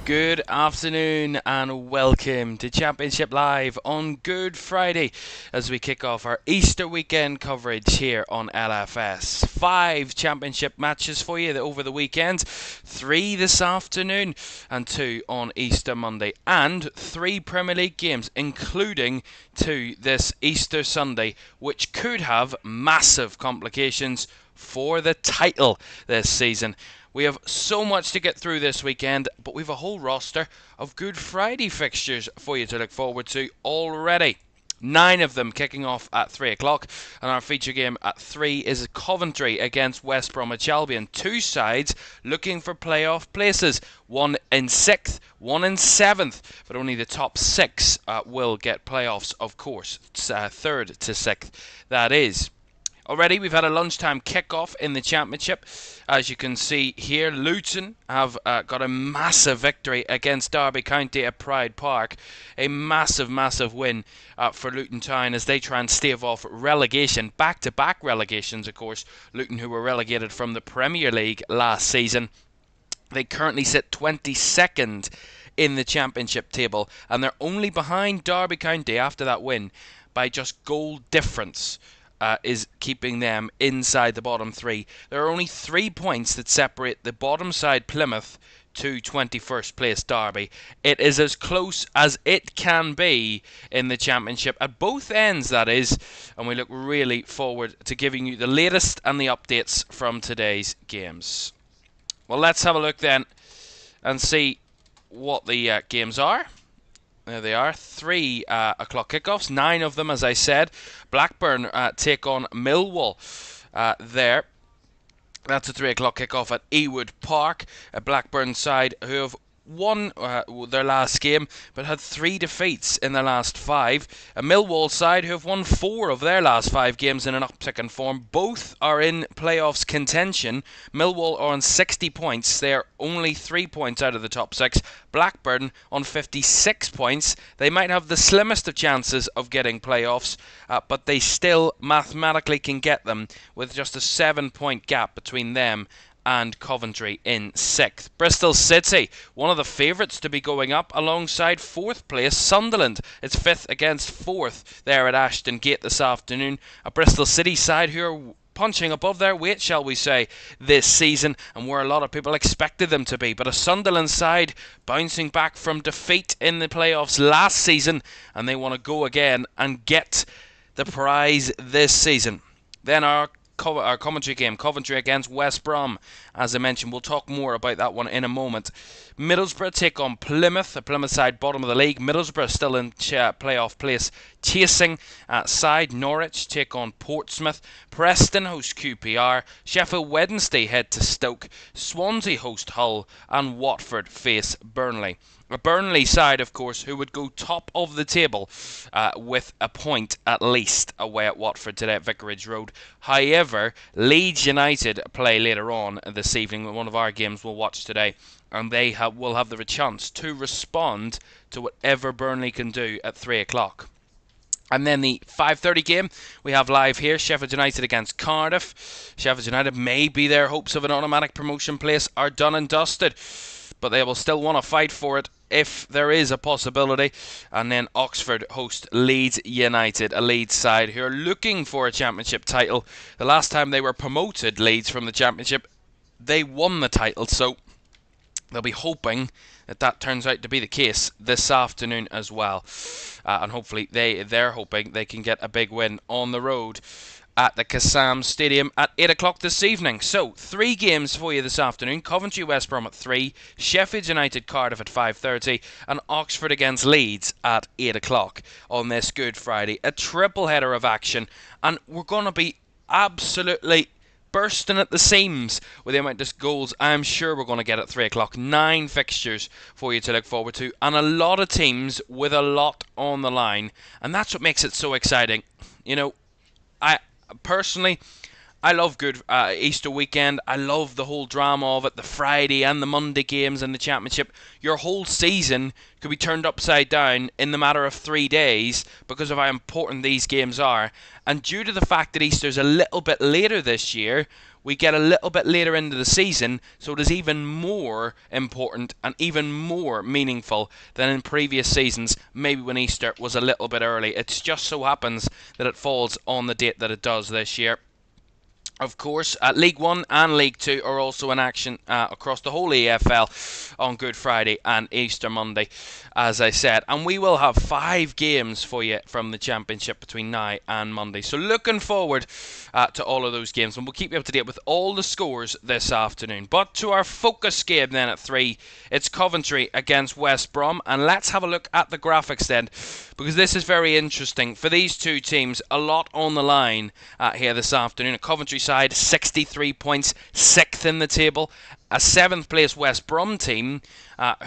Good afternoon and welcome to Championship Live on Good Friday as we kick off our Easter weekend coverage here on LFS. 5 Championship matches for you over the weekend, 3 this afternoon and 2 on Easter Monday, and 3 Premier League games including 2 this Easter Sunday, which could have massive complications for the title this season. We have so much to get through this weekend, but we have a whole roster of Good Friday fixtures for you to look forward to already. 9 of them kicking off at 3 o'clock, and our feature game at 3 is Coventry against West Brom. Two sides looking for playoff places, one in 6th, one in 7th, but only the top 6 will get playoffs, of course, 3rd to 6th, that is. Already we've had a lunchtime kick-off in the Championship. As you can see here, Luton have got a massive victory against Derby County at Pride Park. A massive, massive win for Luton Town as they try and stave off relegation. Back-to-back relegations, of course. Luton, who were relegated from the Premier League last season. They currently sit 22nd in the Championship table, and they're only behind Derby County after that win by just goal difference. Is keeping them inside the bottom 3. There are only 3 points that separate the bottom side Plymouth to 21st place Derby. It is as close as it can be in the Championship, at both ends that is, and we look really forward to giving you the latest and the updates from today's games. Well, let's have a look then and see what the games are. There they are, 3 o'clock kickoffs, 9 of them as I said. Blackburn take on Millwall there. That's a 3 o'clock kickoff at Ewood Park. A Blackburn side who have won their last game but had 3 defeats in their last 5. A Millwall side who have won 4 of their last 5 games in an uptick in form. Both are in playoffs contention. Millwall are on 60 points. They are only 3 points out of the top 6. Blackburn on 56 points. They might have the slimmest of chances of getting playoffs, but they still mathematically can get them with just a 7-point gap between them and Coventry in 6th. Bristol City, one of the favourites to be going up alongside 4th place Sunderland. It's 5th against 4th there at Ashton Gate this afternoon. A Bristol City side who are punching above their weight, shall we say, this season, and where a lot of people expected them to be. But a Sunderland side bouncing back from defeat in the playoffs last season, and they want to go again and get the prize this season. Then our commentary game, Coventry against West Brom. As I mentioned, we'll talk more about that one in a moment. Middlesbrough take on Plymouth, the Plymouth side bottom of the league. Middlesbrough still in playoff place chasing side. Norwich take on Portsmouth. Preston host QPR. Sheffield Wednesday head to Stoke. Swansea host Hull, and Watford face Burnley. A Burnley side, of course, who would go top of the table with a point at least away at Watford today at Vicarage Road. However, Leeds United play later on this evening, one of our games we'll watch today, and they will have the chance to respond to whatever Burnley can do at 3 o'clock. And then the 5:30 game we have live here, Sheffield United against Cardiff. Sheffield United, maybe their hopes of an automatic promotion place are done and dusted, but they will still want to fight for it if there is a possibility. And then Oxford host Leeds United, a Leeds side who are looking for a Championship title. The last time they were promoted, Leeds, from the Championship, they won the title, so they'll be hoping that turns out to be the case this afternoon as well. And hopefully they're hoping they can get a big win on the road at the Kassam Stadium at 8 o'clock this evening. So, 3 games for you this afternoon. Coventry West Brom at 3, Sheffield United Cardiff at 5:30, and Oxford against Leeds at 8 o'clock on this Good Friday. A triple header of action, and we're going to be absolutely bursting at the seams with the amount of goals I'm sure we're going to get at 3 o'clock. 9 fixtures for you to look forward to, and a lot of teams with a lot on the line, and that's what makes it so exciting. You know, Personally, I love good Easter weekend. I love the whole drama of it, the Friday and the Monday games in the Championship. Your whole season could be turned upside down in the matter of 3 days because of how important these games are. And due to the fact that Easter's a little bit later this year, we get a little bit later into the season, so it is even more important and even more meaningful than in previous seasons, maybe when Easter was a little bit early. It just so happens that it falls on the date that it does this year. Of course, League 1 and League 2 are also in action across the whole EFL on Good Friday and Easter Monday, as I said. And we will have 5 games for you from the Championship between now and Monday. So looking forward to all of those games. And we'll keep you up to date with all the scores this afternoon. But to our focus game then at 3, it's Coventry against West Brom. And let's have a look at the graphics then, because this is very interesting. For these two teams, a lot on the line here this afternoon. A Coventry side, 63 points, 6th in the table. A 7th place West Brom team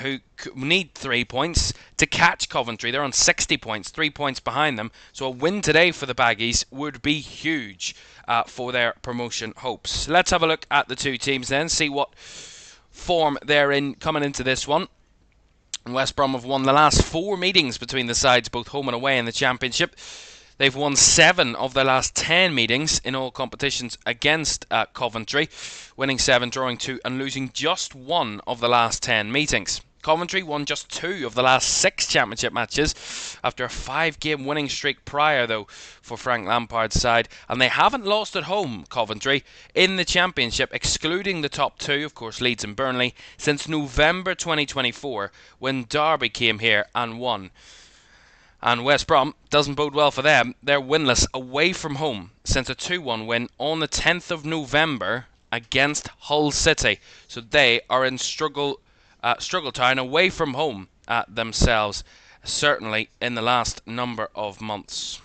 who need 3 points to catch Coventry. They're on 60 points, 3 points behind them. So a win today for the Baggies would be huge for their promotion hopes. Let's have a look at the two teams then, see what form they're in coming into this one. West Brom have won the last 4 meetings between the sides, both home and away in the Championship. They've won 7 of their last 10 meetings in all competitions against Coventry, winning 7, drawing 2 and losing just 1 of the last 10 meetings. Coventry won just 2 of the last 6 Championship matches after a 5-game winning streak prior, though, for Frank Lampard's side. And they haven't lost at home, Coventry, in the Championship, excluding the top 2, of course, Leeds and Burnley, since November 2024, when Derby came here and won. And West Brom doesn't bode well for them. They're winless away from home since a 2-1 win on the 10th of November against Hull City. So they are in struggle town away from home themselves, certainly in the last number of months.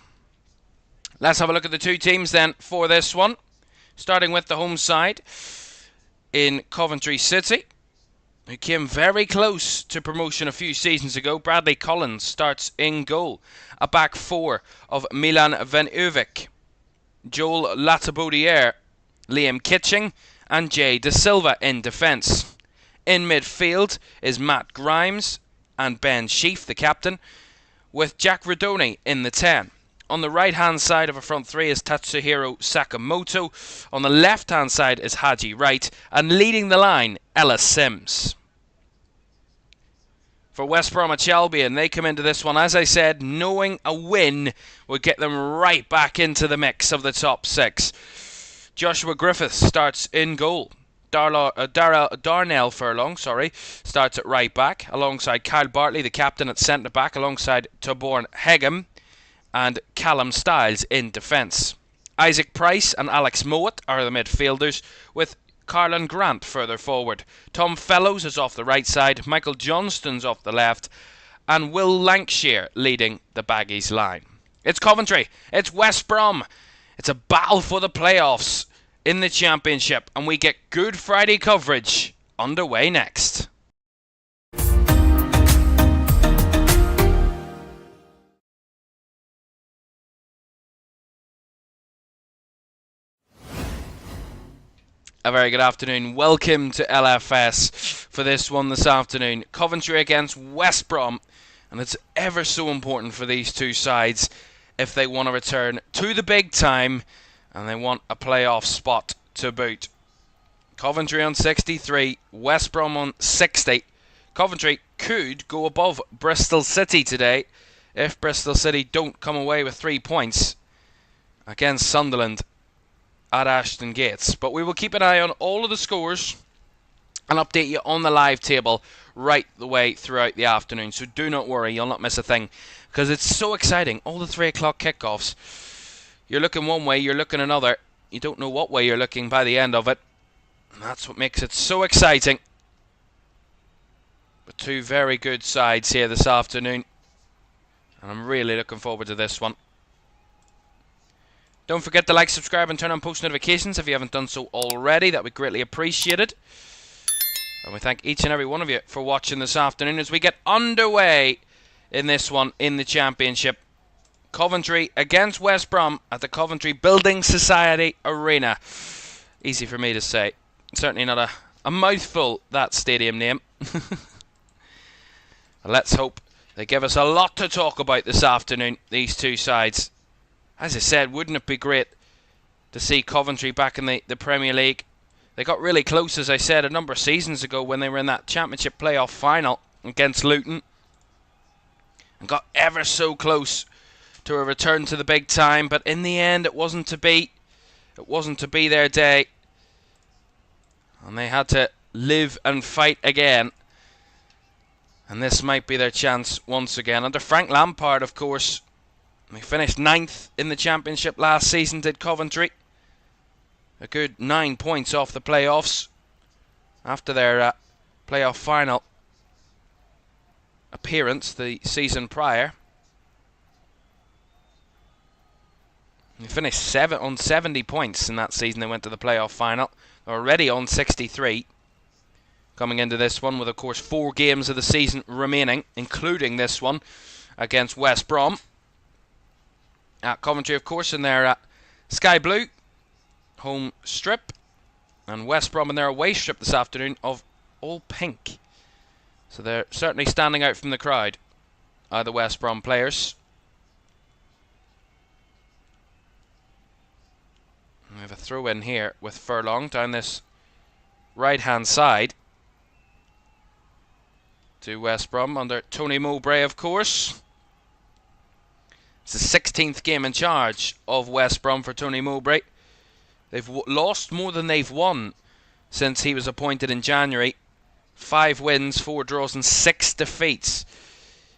Let's have a look at the two teams then for this one. Starting with the home side in Coventry City, who came very close to promotion a few seasons ago. Bradley Collins starts in goal. A back 4 of Milan Van Uyvik, Joel Latabaudiere, Liam Kitching and Jay De Silva in defence. In midfield is Matt Grimes and Ben Sheaf, the captain, with Jack Rodoni in the 10. On the right-hand side of a front 3 is Tatsuhiro Sakamoto. On the left-hand side is Haji Wright. And leading the line, Ellis Sims. For West Bromwich Albion, they come into this one, as I said, knowing a win would get them right back into the mix of the top 6. Joshua Griffiths starts in goal. Darnell Furlong, starts at right back, alongside Kyle Bartley, the captain, at centre back, alongside Toborn Hegem and Callum Stiles in defence. Isaac Price and Alex Mowat are the midfielders, with Carlin Grant further forward. Tom Fellows is off the right side, Michael Johnston's off the left, and Will Lancashire leading the Baggies line. It's Coventry, it's West Brom, it's a battle for the playoffs in the Championship, and we get Good Friday coverage underway next. A very good afternoon. Welcome to LFS for this one this afternoon. Coventry against West Brom. And it's ever so important for these two sides if they want to return to the big time and they want a playoff spot to boot. Coventry on 63, West Brom on 60. Coventry could go above Bristol City today if Bristol City don't come away with 3 points against Sunderland at Ashton Gates. But we will keep an eye on all of the scores and update you on the live table right the way throughout the afternoon. So do not worry, you'll not miss a thing, because it's so exciting. All the 3 o'clock kickoffs, you're looking one way, you're looking another. You don't know what way you're looking by the end of it. And that's what makes it so exciting. But 2 very good sides here this afternoon, and I'm really looking forward to this one. Don't forget to like, subscribe and turn on post notifications if you haven't done so already. That would be greatly appreciated. And we thank each and every one of you for watching this afternoon as we get underway in this one in the Championship. Coventry against West Brom at the Coventry Building Society Arena. Easy for me to say. Certainly not a mouthful, that stadium name. Let's hope they give us a lot to talk about this afternoon, these two sides. As I said, wouldn't it be great to see Coventry back in the Premier League. They got really close, as I said, a number of seasons ago when they were in that Championship playoff final against Luton. And got ever so close to a return to the big time. But in the end, it wasn't to be. It wasn't to be their day. And they had to live and fight again. And this might be their chance once again. Under Frank Lampard, of course, they finished 9th in the Championship last season, did Coventry. A good 9 points off the playoffs after their playoff final appearance the season prior. They finished on 70 points in that season. They went to the playoff final. They're already on 63. Coming into this one with, of course, 4 games of the season remaining, including this one against West Brom. At Coventry, of course, in their sky blue home strip, and West Brom in their away strip this afternoon of all pink. So they're certainly standing out from the crowd, the West Brom players. We have a throw in here with Furlong down this right hand side to West Brom under Tony Mowbray, of course. It's the 16th game in charge of West Brom for Tony Mowbray. They've lost more than they've won since he was appointed in January. 5 wins, 4 draws and 6 defeats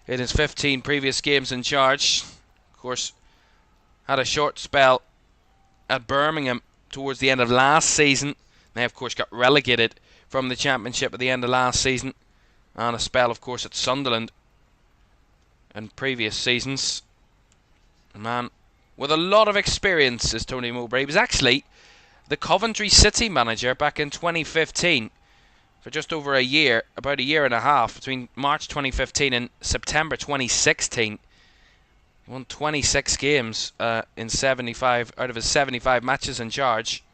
in his 15 previous games in charge. Of course, had a short spell at Birmingham towards the end of last season. They, of course, got relegated from the Championship at the end of last season. And a spell, of course, at Sunderland in previous seasons. A man with a lot of experience is Tony Mowbray. He was actually the Coventry City manager back in 2015 for just over a year, about a year and a half, between March 2015 and September 2016. He won 26 games in 75 out of his 75 matches in charge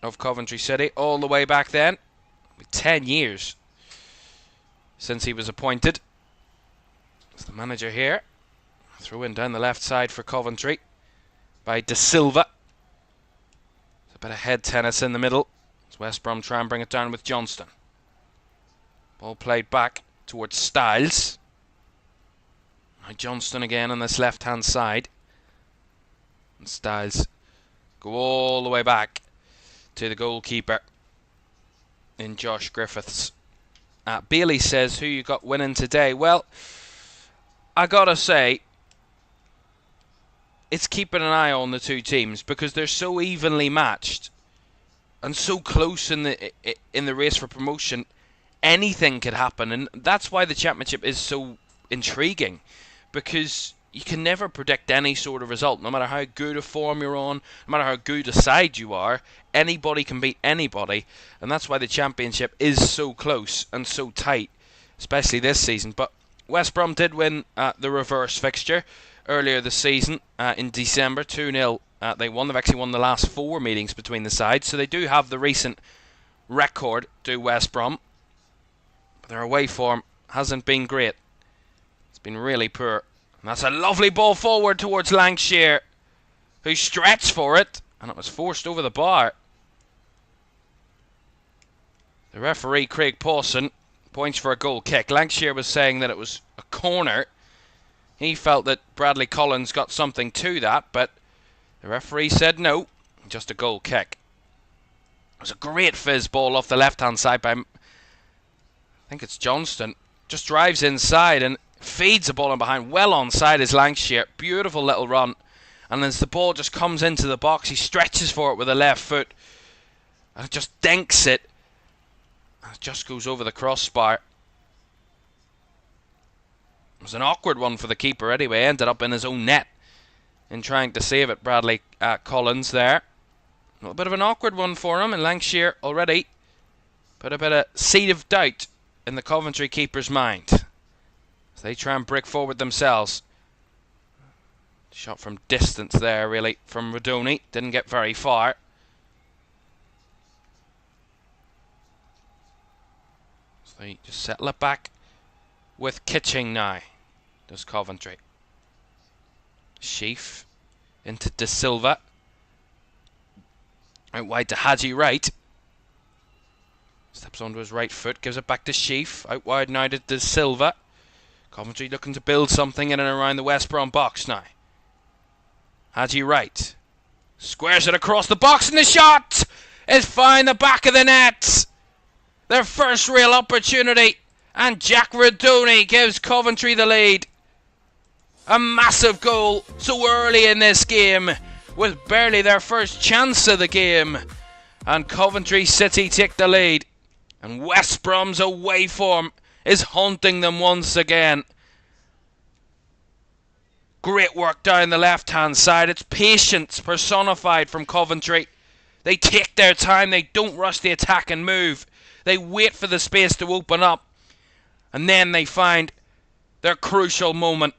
of Coventry City, all the way back then. 10 years since he was appointed. It's the manager here. Throw in down the left side for Coventry by De Silva. There's a bit of head tennis in the middle as West Brom try and bring it down with Johnston. Ball played back towards Styles. Now Johnston again on this left hand side. And Styles go all the way back to the goalkeeper in Josh Griffiths. Bailey says, who you got winning today? Well, I gotta say, it's keeping an eye on the two teams because they're so evenly matched and so close in the race for promotion. Anything could happen, and that's why the Championship is so intriguing, because you can never predict any sort of result. No matter how good a form you're on, no matter how good a side you are, anybody can beat anybody, and that's why the Championship is so close and so tight, especially this season. But West Brom did win the reverse fixture earlier this season in December, 2-0. They won. They've actually won the last 4 meetings between the sides, so they do have the recent record to West Brom. But their away form hasn't been great. It's been really poor. And that's a lovely ball forward towards Lancashire, who stretched for it, and it was forced over the bar. The referee, Craig Pawson, points for a goal kick. Lancashire was saying that it was a corner. He felt that Bradley Collins got something to that, but the referee said no, just a goal kick. It was a great fizz ball off the left-hand side by, I think it's Johnston. Just drives inside and feeds the ball in behind. Well onside is Lancashire. Beautiful little run. And as the ball just comes into the box, he stretches for it with the left foot. And it just dinks it. And it just goes over the crossbar. It was an awkward one for the keeper anyway. Ended up in his own net in trying to save it. Bradley Collins there. A little bit of an awkward one for him. And Lancashire already put a bit of seed of doubt in the Coventry keeper's mind. They try and break forward themselves. Shot from distance there, really, from Rodoni. Didn't get very far. So they just settle it back with Kitching now. Does Coventry. Sheaf into De Silva. Out wide to Haji Wright. Steps onto his right foot, gives it back to Sheaf. Out wide now to De Silva. Coventry looking to build something in and around the West Brom box now. Haji Wright squares it across the box, and the shot is found the back of the net. Their first real opportunity, and Jack Radoni gives Coventry the lead. A massive goal so early in this game, with barely their first chance of the game. And Coventry City take the lead. And West Brom's away form is haunting them once again. Great work down the left-hand side. It's patience personified from Coventry. They take their time. They don't rush the attack and move. They wait for the space to open up. And then they find their crucial moment.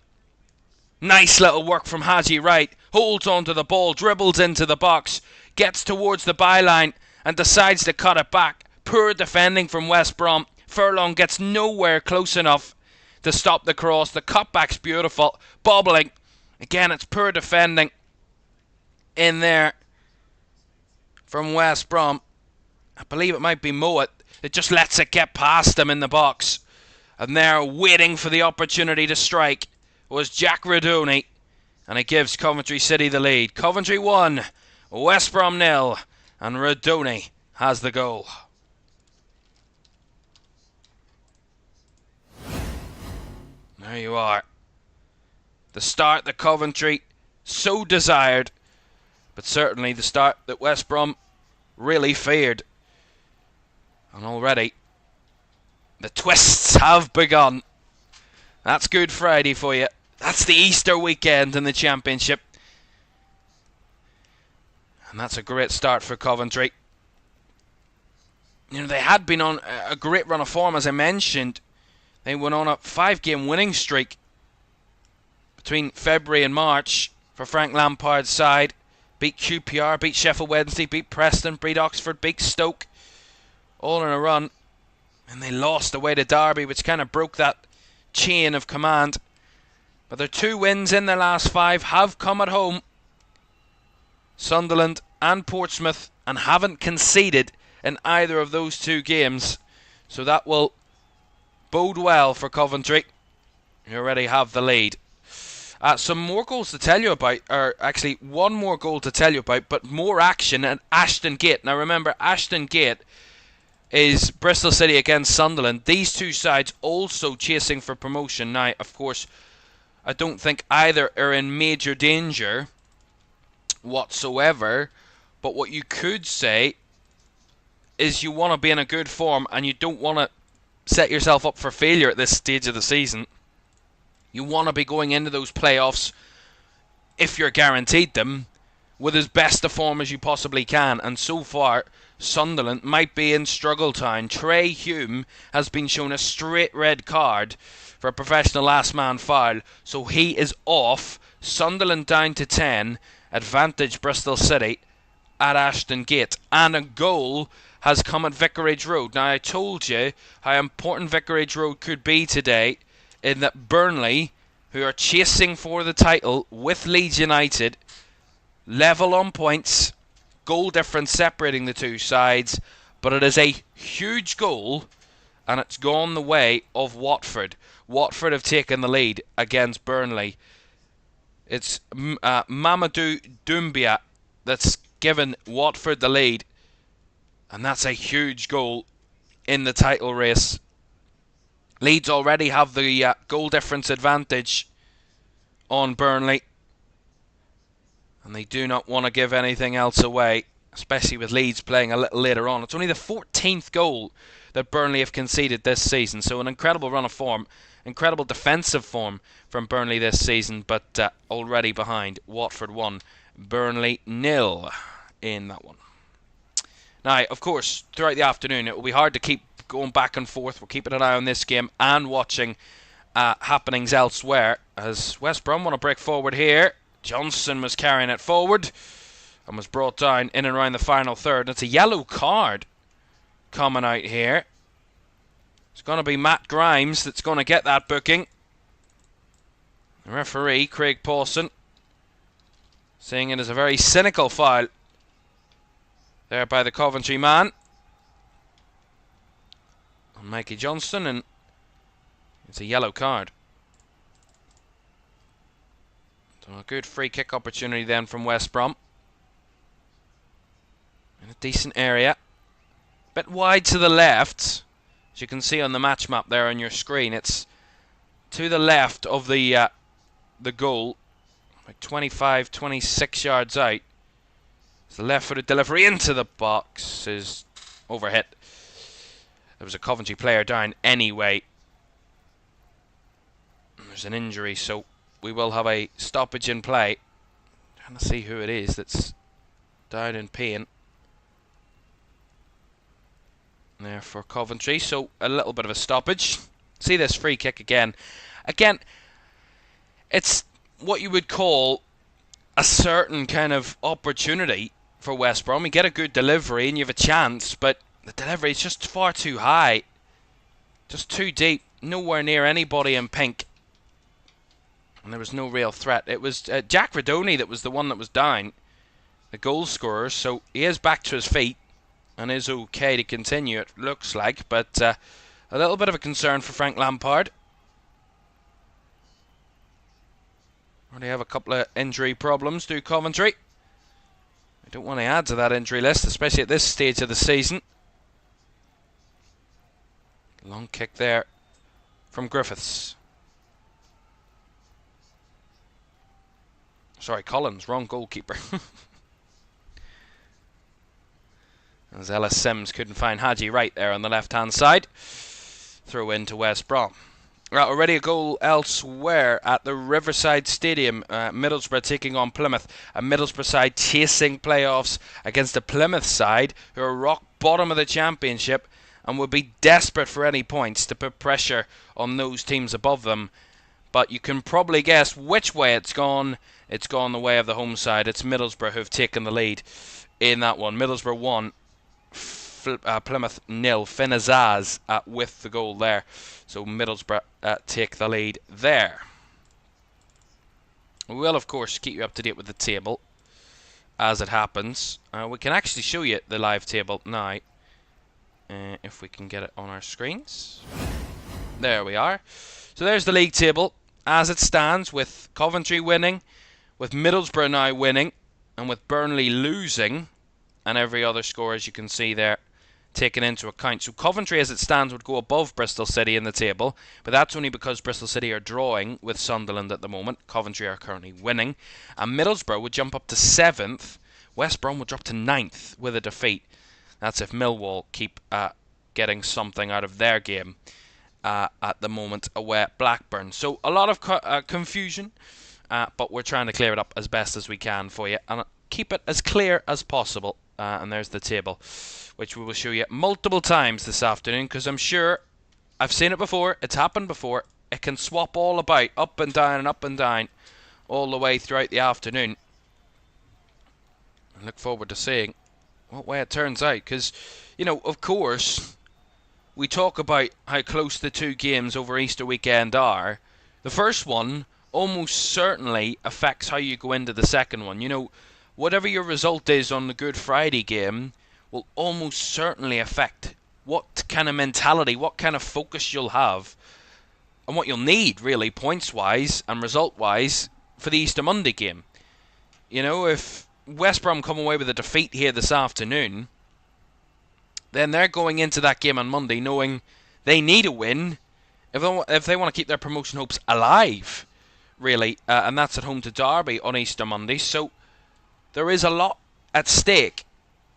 Nice little work from Haji Wright. Holds onto the ball, dribbles into the box, gets towards the byline and decides to cut it back. Poor defending from West Brom. Furlong gets nowhere close enough to stop the cross. The cutback's beautiful. Bobbling. Again, it's poor defending in there from West Brom. I believe it might be Mowat. It just lets it get past them in the box. And there, waiting for the opportunity to strike, was Jack Radoni. And it gives Coventry City the lead. Coventry 1, West Brom 0. And Radoni has the goal. There you are. The start that Coventry so desired, but certainly the start that West Brom really feared. And already, the twists have begun. That's Good Friday for you. That's the Easter weekend in the Championship. And that's a great start for Coventry. You know, they had been on a great run of form, as I mentioned. They went on a 5-game winning streak between February and March for Frank Lampard's side. Beat QPR, beat Sheffield Wednesday, beat Preston, beat Oxford, beat Stoke. All in a run. And they lost away to Derby, which kind of broke that chain of command. But their 2 wins in their last 5 have come at home. Sunderland and Portsmouth, and haven't conceded in either of those 2 games. So that will bode well for Coventry. You already have the lead. Some more goals to tell you about, or actually one more goal to tell you about, but more action at Ashton Gate. Now remember, Ashton Gate is Bristol City against Sunderland. These 2 sides also chasing for promotion. Now, of course, I don't think either are in major danger whatsoever, but what you could say is you want to be in a good form and you don't want to set yourself up for failure at this stage of the season. You want to be going into those playoffs, if you're guaranteed them, with as best a form as you possibly can. And so far, Sunderland might be in struggle time. Trey Hume has been shown a straight red card for a professional last man foul, so he is off. Sunderland down to 10, advantage Bristol City at Ashton Gate. And a goal has come at Vicarage Road. Now, I told you how important Vicarage Road could be today, in that Burnley, who are chasing for the title with Leeds United, level on points, goal difference separating the 2 sides, but it is a huge goal, and it's gone the way of Watford. Watford have taken the lead against Burnley. It's Mamadou Doumbia that's given Watford the lead, and that's a huge goal in the title race. Leeds already have the goal difference advantage on Burnley, and they do not want to give anything else away, especially with Leeds playing a little later on. It's only the 14th goal that Burnley have conceded this season, so an incredible run of form, incredible defensive form from Burnley this season, but already behind. Watford 1, Burnley 0 in that one. Now, of course, throughout the afternoon it will be hard to keep going back and forth. We're keeping an eye on this game and watching happenings elsewhere, as West Brom want to break forward here. Johnson was carrying it forward and was brought down in and around the final third. It's a yellow card coming out here. It's going to be Matt Grimes that's going to get that booking. The referee, Craig Pawson, saying it is a very cynical foul there by the Coventry man. And Mikey Johnston, and it's a yellow card. So a good free kick opportunity then from West Brom. In a decent area. Bit wide to the left. As you can see on the match map there on your screen, it's to the left of the goal. Like 25, 26 yards out. It's the left-footed delivery into the box is overhit. There was a Coventry player down anyway. There's an injury, so we will have a stoppage in play. Trying to see who it is that's down in pain there for Coventry. So a little bit of a stoppage. See this free kick again. Again, it's what you would call a certain kind of opportunity for West Brom. You get a good delivery and you have a chance, but the delivery is just far too high. Just too deep. Nowhere near anybody in pink. And there was no real threat. It was Jack Radoni that was the one that was down, the goal scorer. So he is back to his feet and is okay to continue, it looks like. But a little bit of a concern for Frank Lampard. Already have a couple of injury problems, do Coventry. I don't want to add to that injury list, especially at this stage of the season. Long kick there from Griffiths. Sorry, Collins, wrong goalkeeper. As Ellis Sims couldn't find Haji right there on the left-hand side. Throw into West Brom. Right, already a goal elsewhere at the Riverside Stadium. Middlesbrough taking on Plymouth. A Middlesbrough side chasing playoffs against a Plymouth side who are rock bottom of the Championship and would be desperate for any points to put pressure on those teams above them. But you can probably guess which way it's gone. It's gone the way of the home side. It's Middlesbrough who've taken the lead in that one. Middlesbrough 1, Plymouth 0. Finn Azaz with the goal there. So Middlesbrough take the lead there. We will, of course, keep you up to date with the table as it happens. We can actually show you the live table now. If we can get it on our screens. There we are. So there's the league table as it stands, with Coventry winning, with Middlesbrough now winning, and with Burnley losing, and every other score, as you can see there, taken into account. So Coventry, as it stands, would go above Bristol City in the table, but that's only because Bristol City are drawing with Sunderland at the moment. Coventry are currently winning, and Middlesbrough would jump up to 7th. West Brom would drop to 9th with a defeat. That's if Millwall keep getting something out of their game at the moment away at Blackburn. So a lot of confusion, but we're trying to clear it up as best as we can for you and keep it as clear as possible. And there's the table, which we will show you multiple times this afternoon, because I'm sure I've seen it before, it's happened before. It can swap all about, up and down, all the way throughout the afternoon. I look forward to seeing what way it turns out, because, you know, of course, we talk about how close the two games over Easter weekend are. The first one almost certainly affects how you go into the second one. You know, whatever your result is on the Good Friday game will almost certainly affect what kind of mentality, what kind of focus you'll have, and what you'll need, really, points-wise and result-wise, for the Easter Monday game. You know, if West Brom come away with a defeat here this afternoon, then they're going into that game on Monday knowing they need a win if they want to keep their promotion hopes alive, really, and that's at home to Derby on Easter Monday. So there is a lot at stake.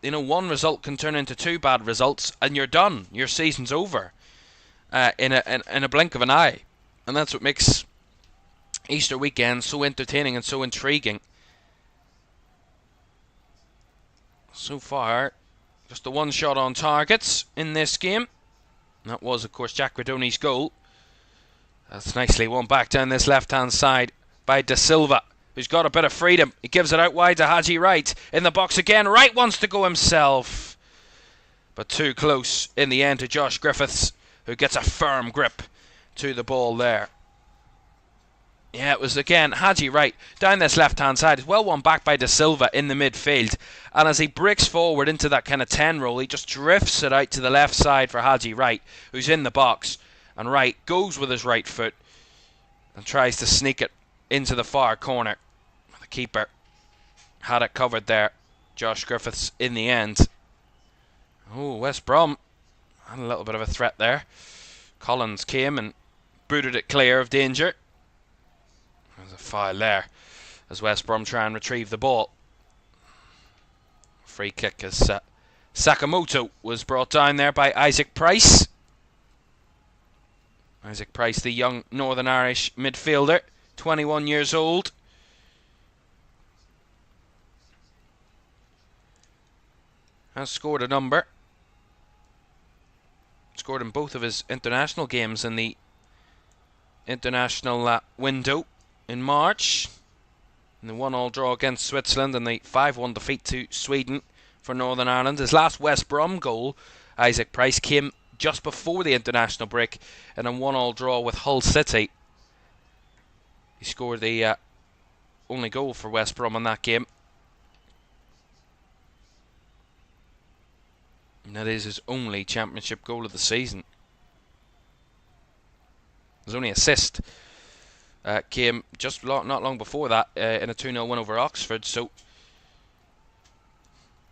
You know, one result can turn into two bad results, and you're done. Your season's over in a blink of an eye, and that's what makes Easter weekend so entertaining and so intriguing. So far, just the one shot on targets in this game. That was, of course, Jack Radoni's goal. That's nicely won back down this left-hand side by Da Silva, who's got a bit of freedom. He gives it out wide to Haji Wright. In the box again. Wright wants to go himself, but too close in the end to Josh Griffiths, who gets a firm grip to the ball there. Yeah, it was again Haji Wright down this left-hand side. It's well won back by De Silva in the midfield. And as he breaks forward into that kind of 10 role, he just drifts it out to the left side for Haji Wright, who's in the box. And Wright goes with his right foot and tries to sneak it into the far corner. The keeper had it covered there. Josh Griffiths in the end. Oh, West Brom had a little bit of a threat there. Collins came and booted it clear of danger. There's a foul there as West Brom try and retrieve the ball. Free kick as Sakamoto was brought down there by Isaac Price. Isaac Price, the young Northern Irish midfielder, 21 years old. Has scored a number. Scored in both of his international games in the international window in March. In the 1-1 draw against Switzerland and the 5-1 defeat to Sweden for Northern Ireland. His last West Brom goal, Isaac Price, came just before the international break in a 1-1 draw with Hull City. He scored the only goal for West Brom in that game. And that is his only championship goal of the season. His only assist came just not long before that in a 2-0 win over Oxford. So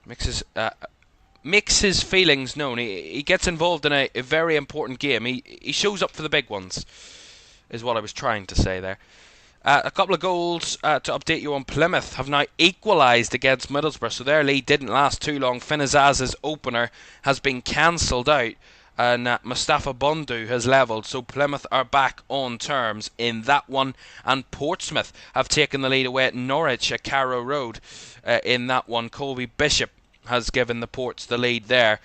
makes his feelings known. He gets involved in a very important game. He shows up for the big ones, is what I was trying to say there. A couple of goals to update you on. Plymouth have now equalised against Middlesbrough, so their lead didn't last too long. Finazaz's opener has been cancelled out, and Mustafa Bondu has levelled, so Plymouth are back on terms in that one. And Portsmouth have taken the lead away at Norwich at Carrow Road in that one. Colby Bishop has given the Ports the lead there.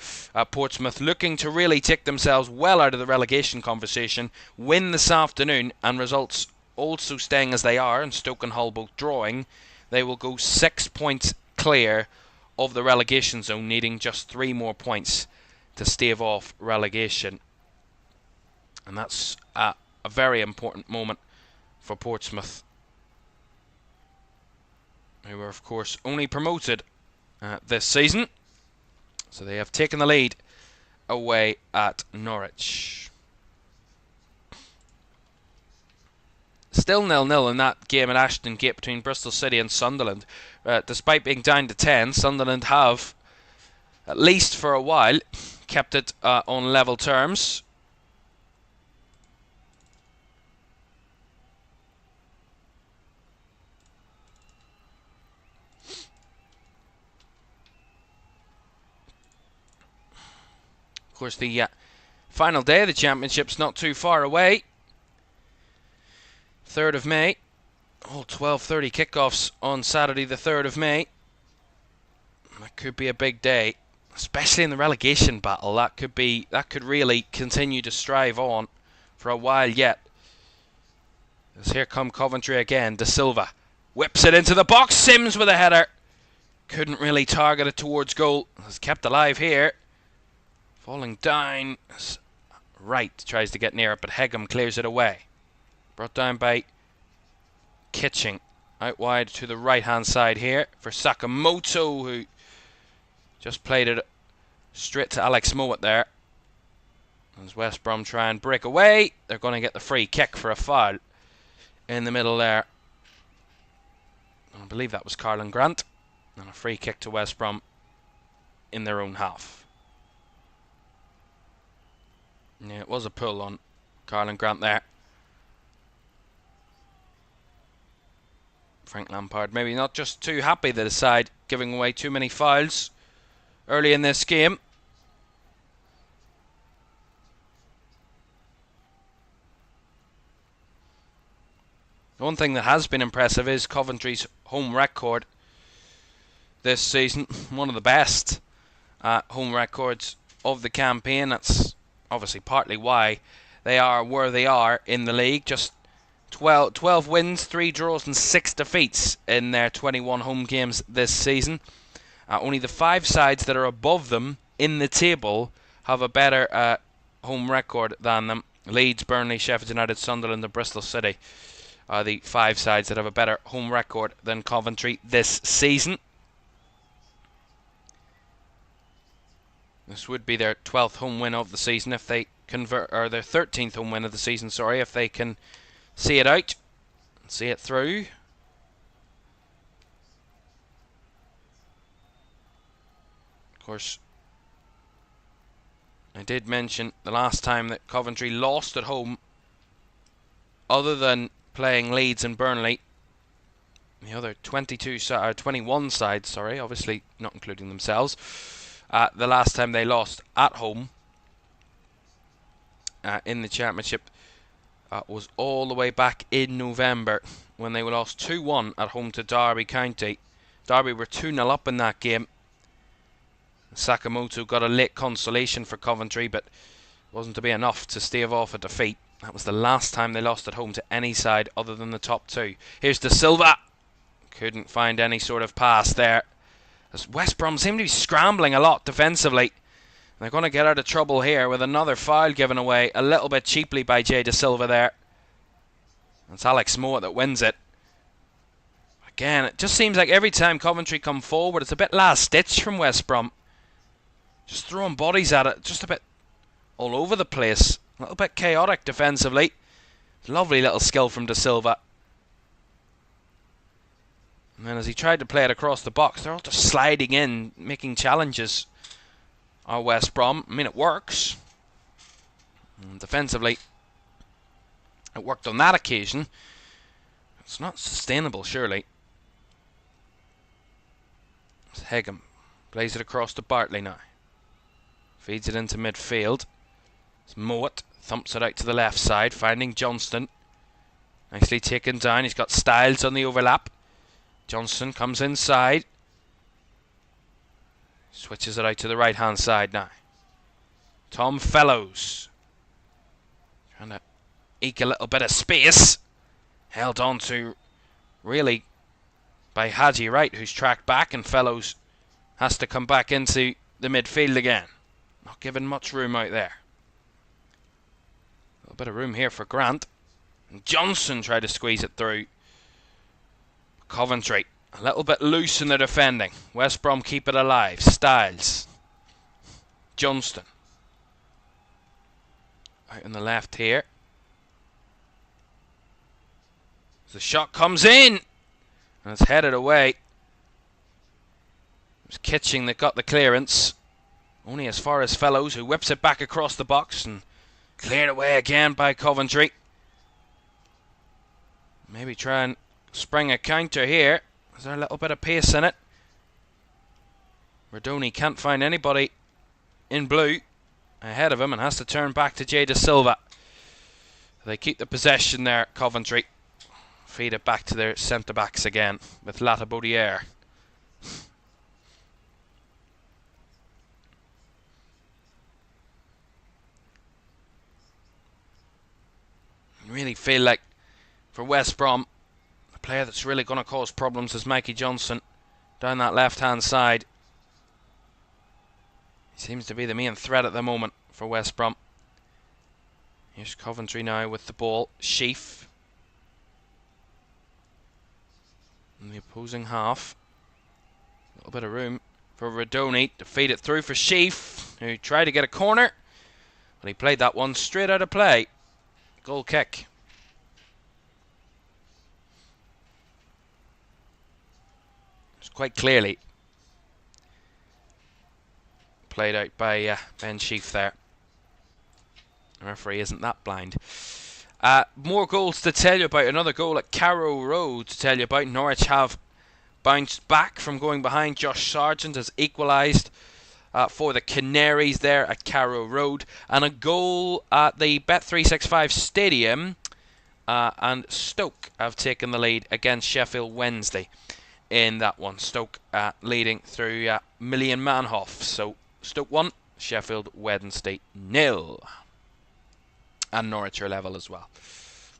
Portsmouth looking to really take themselves well out of the relegation conversation, win this afternoon, and results also staying as they are, and Stoke and Hull both drawing, they will go 6 points clear of the relegation zone, needing just 3 more points to stave off relegation. And that's a very important moment for Portsmouth, who were of course only promoted this season. So they have taken the lead away at Norwich. Still 0-0 in that game at Ashton Gate between Bristol City and Sunderland. Despite being down to 10, Sunderland have, at least for a while, kept it on level terms. Of course, the final day of the Championship's not too far away. 3rd of May. All 12:30 kickoffs on Saturday the 3rd of May. That could be a big day, especially in the relegation battle. That could really continue to strive on for a while yet. As here come Coventry again. De Silva whips it into the box. Sims with a header. Couldn't really target it towards goal. Has kept alive here. Falling down. Wright tries to get near it, but Hegum clears it away. Brought down by Kitching. Out wide to the right-hand side here for Sakamoto, who just played it straight to Alex Mowat there. As West Brom try and break away, they're going to get the free kick for a foul in the middle there. I believe that was Carlin Grant. And a free kick to West Brom in their own half. Yeah, it was a pull on Carlin Grant there. Frank Lampard maybe not just too happy to decide giving away too many fouls early in this game. One thing that has been impressive is Coventry's home record this season. One of the best home records of the campaign. That's obviously partly why they are where they are in the league. Just 12 wins, 3 draws and 6 defeats in their 21 home games this season. Only the 5 sides that are above them in the table have a better home record than them. Leeds, Burnley, Sheffield United, Sunderland and Bristol City are the 5 sides that have a better home record than Coventry this season. This would be their 12th home win of the season if they convert, or their 13th home win of the season, sorry, if they can see it out, see it through. Of course, I did mention the last time that Coventry lost at home, other than playing Leeds and Burnley, the other 21 sides, sorry, obviously not including themselves, the last time they lost at home in the Championship was all the way back in November, when they lost 2-1 at home to Derby County. Derby were 2-0 up in that game. Sakamoto got a late consolation for Coventry, but wasn't to be enough to stave off a defeat. That was the last time they lost at home to any side other than the top 2. Here's De Silva. Couldn't find any sort of pass there, as West Brom seem to be scrambling a lot defensively. They're going to get out of trouble here with another foul given away a little bit cheaply by Jay De Silva there. It's Alex Mowatt that wins it. Again, it just seems like every time Coventry come forward, it's a bit last ditch from West Brom. Just throwing bodies at it, just a bit all over the place. A little bit chaotic defensively. Lovely little skill from De Silva. And then as he tried to play it across the box, they're all just sliding in, making challenges. Our West Brom. I mean, it works. And defensively, it worked on that occasion. It's not sustainable, surely. It's Hegem. Plays it across to Bartley now. Feeds it into midfield. It's Mowatt. Thumps it out to the left side, finding Johnston. Nicely taken down. He's got Styles on the overlap. Johnston comes inside. Switches it out to the right hand side now. Tom Fellows. Trying to eke a little bit of space. Held on to really by Haji Wright, who's tracked back, and Fellows has to come back into the midfield again. Not given much room out there. A little bit of room here for Grant. And Johnson tried to squeeze it through. Coventry a little bit loose in their defending. West Brom keep it alive. Styles. Johnston. Out on the left here. The shot comes in. And it's headed away. It was Kitching that got the clearance. Only as far as Fellows, who whips it back across the box and cleared away again by Coventry. Maybe try and spring a counter here. Is there a little bit of pace in it? Rodoni can't find anybody in blue ahead of him and has to turn back to Jay De Silva. They keep the possession there, Coventry. Feed it back to their centre-backs again with Latabaudiere. I really feel like for West Brom, the player that's really going to cause problems is Mikey Johnson down that left-hand side. He seems to be the main threat at the moment for West Brom. Here's Coventry now with the ball. Sheaf in the opposing half. A little bit of room for Rodoni to feed it through for Sheaf, who tried to get a corner, but he played that one straight out of play. Goal kick. It's quite clearly played out by Ben Sheaf there. The referee isn't that blind. More goals to tell you about. Another goal at Carrow Road to tell you about. Norwich have bounced back from going behind. Josh Sargent has equalised for the Canaries there at Carrow Road. And a goal at the Bet365 Stadium. And Stoke have taken the lead against Sheffield Wednesday in that one. Stoke leading through Million Manhoff. So Stoke 1, Sheffield Wednesday 0. And Norwich are level as well.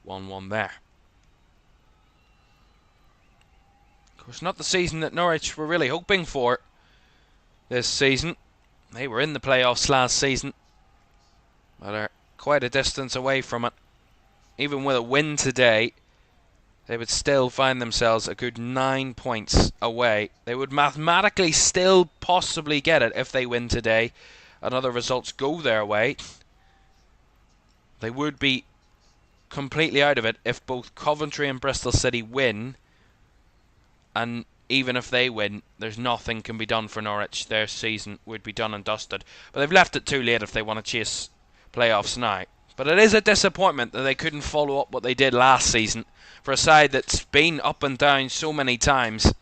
1-1 there. Of course, not the season that Norwich were really hoping for this season. They were in the playoffs last season, but are quite a distance away from it. Even with a win today, they would still find themselves a good 9 points away. They would mathematically still possibly get it if they win today and other results go their way. They would be completely out of it if both Coventry and Bristol City win, and even if they win, there's nothing can be done for Norwich. Their season would be done and dusted. But they've left it too late if they want to chase playoffs now. But it is a disappointment that they couldn't follow up what they did last season for a side that's been up and down so many times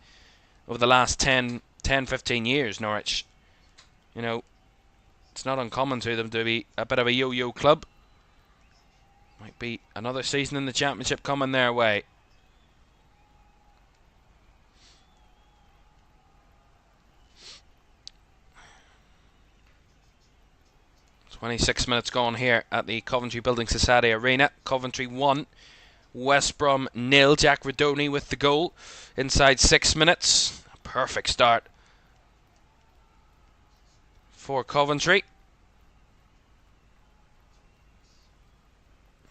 over the last 10-15 years, Norwich. You know, it's not uncommon to them to be a bit of a yo-yo club. Might be another season in the Championship coming their way. 26 minutes gone here at the Coventry Building Society Arena. Coventry 1, West Brom 0. Jack Redoni with the goal inside 6 minutes. A perfect start for Coventry.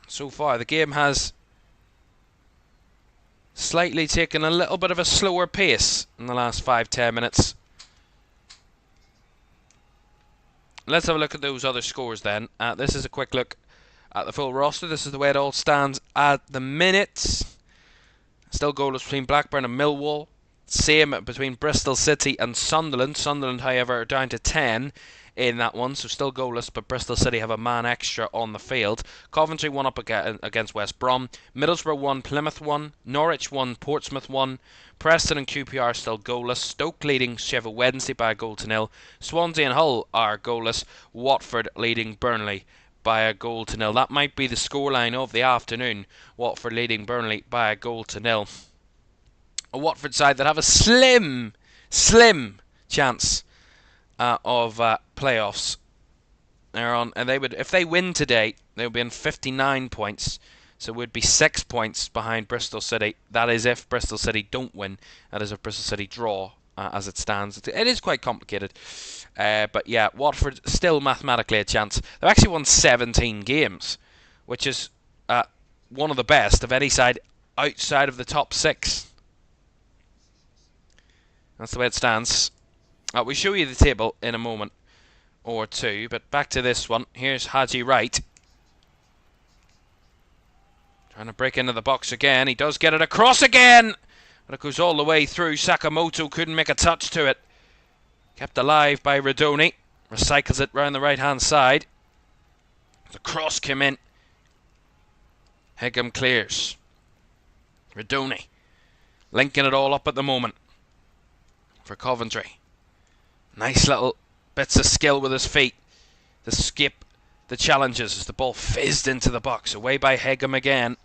So far the game has slightly taken a little bit of a slower pace in the last 5-10 minutes. Let's have a look at those other scores then. This is a quick look at the full roster. This is the way it all stands at the minute. Still goalless between Blackburn and Millwall. Same between Bristol City and Sunderland. Sunderland, however, are down to 10 in that one, so still goalless, but Bristol City have a man extra on the field. Coventry 1 up against West Brom. Middlesbrough 1, Plymouth 1. Norwich 1, Portsmouth 1. Preston and QPR still goalless. Stoke leading Sheffield Wednesday by a goal to nil. Swansea and Hull are goalless. Watford leading Burnley by a goal to nil. That might be the scoreline of the afternoon. Watford leading Burnley by a goal to nil. A Watford side that have a slim chance of playoffs. They're on, and they would, if they win today, they would be on 59 points. So it would be 6 points behind Bristol City. That is if Bristol City don't win. That is if Bristol City draw as it stands. It is quite complicated. But yeah, Watford still mathematically a chance. They've actually won 17 games, which is one of the best of any side outside of the top 6. That's the way it stands. We'll show you the table in a moment or two, but back to this one. Here's Haji Wright. Trying to break into the box again. He does get it across again, but it goes all the way through. Sakamoto couldn't make a touch to it. Kept alive by Redoni. Recycles it round the right-hand side. The cross came in. Higham clears. Redoni linking it all up at the moment for Coventry. Nice little bits of skill with his feet to skip the challenges as the ball fizzed into the box. Away by Higham again.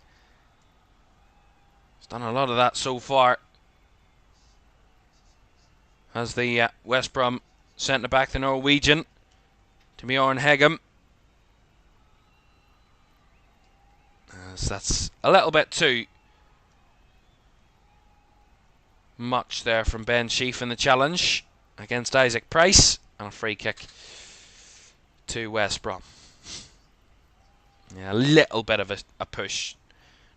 He's done a lot of that so far. As the West Brom centre back, the Norwegian, to Bjorn Higham. As that's a little bit too much there from Ben Sheaf in the challenge against Isaac Price, and a free kick to West Brom. Yeah, a little bit of a push.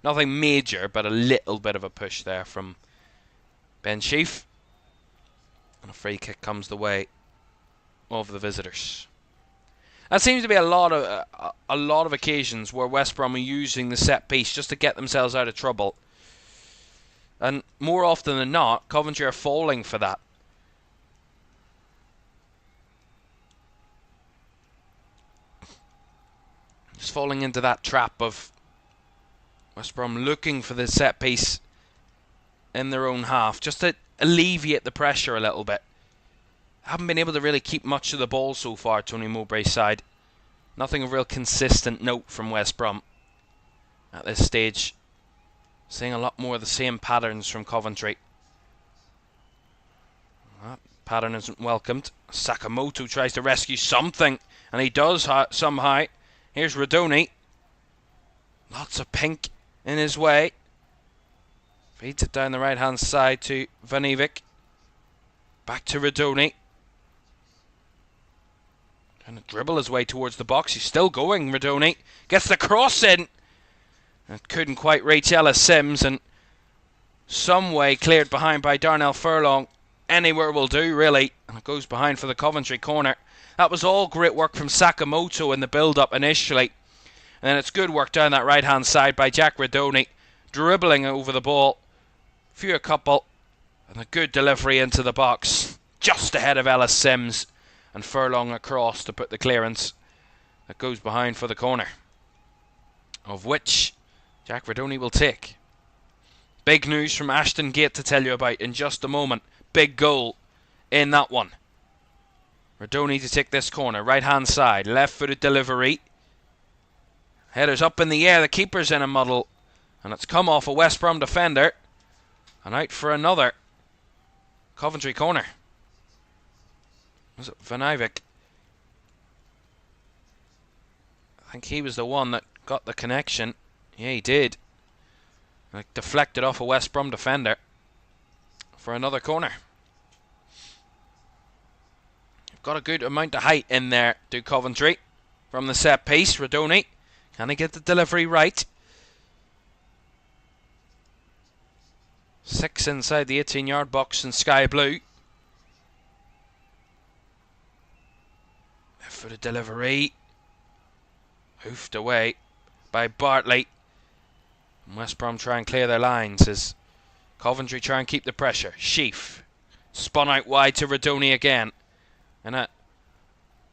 Nothing major, but a little bit of a push there from Ben Sheaf. And a free kick comes the way of the visitors. That seems to be a lot of occasions where West Brom are using the set piece just to get themselves out of trouble. And more often than not, Coventry are falling for that. Just falling into that trap of West Brom looking for the set piece in their own half, just to alleviate the pressure a little bit. Haven't been able to really keep much of the ball so far, Tony Mowbray's side. Nothing of real consistent note from West Brom at this stage. Seeing a lot more of the same patterns from Coventry. That pattern isn't welcomed. Sakamoto tries to rescue something, and he does somehow. Here's Redoni. Lots of pink in his way. Feeds it down the right-hand side to Van Evik. Back to Redoni. Trying to dribble his way towards the box. He's still going, Redoni. Gets the cross in. And couldn't quite reach Ellis Sims, and some way cleared behind by Darnell Furlong. Anywhere will do, really. And it goes behind for the Coventry corner. That was all great work from Sakamoto in the build-up initially. And then it's good work down that right-hand side by Jack Radoni, dribbling over the ball. A couple. And a good delivery into the box. Just ahead of Ellis Sims. And Furlong across to put the clearance. That goes behind for the corner. Of which Jack Radoni will take. Big news from Ashton Gate to tell you about in just a moment. Big goal in that one. Radoni to take this corner. Right hand side. Left footed delivery. Headers up in the air. The keeper's in a muddle. And it's come off a West Brom defender. And out for another Coventry corner. Was it Van Ivik? I think he was the one that got the connection. Yeah, he did. Like deflected off a West Brom defender for another corner. You've got a good amount of height in there, do Coventry. From the set piece, Radoni. Can he get the delivery right? 6 inside the 18-yard box in sky blue. Left footed delivery. Hoofed away by Bartley. And West Brom try and clear their lines as Coventry try and keep the pressure. Sheaf spun out wide to Radoni again. And a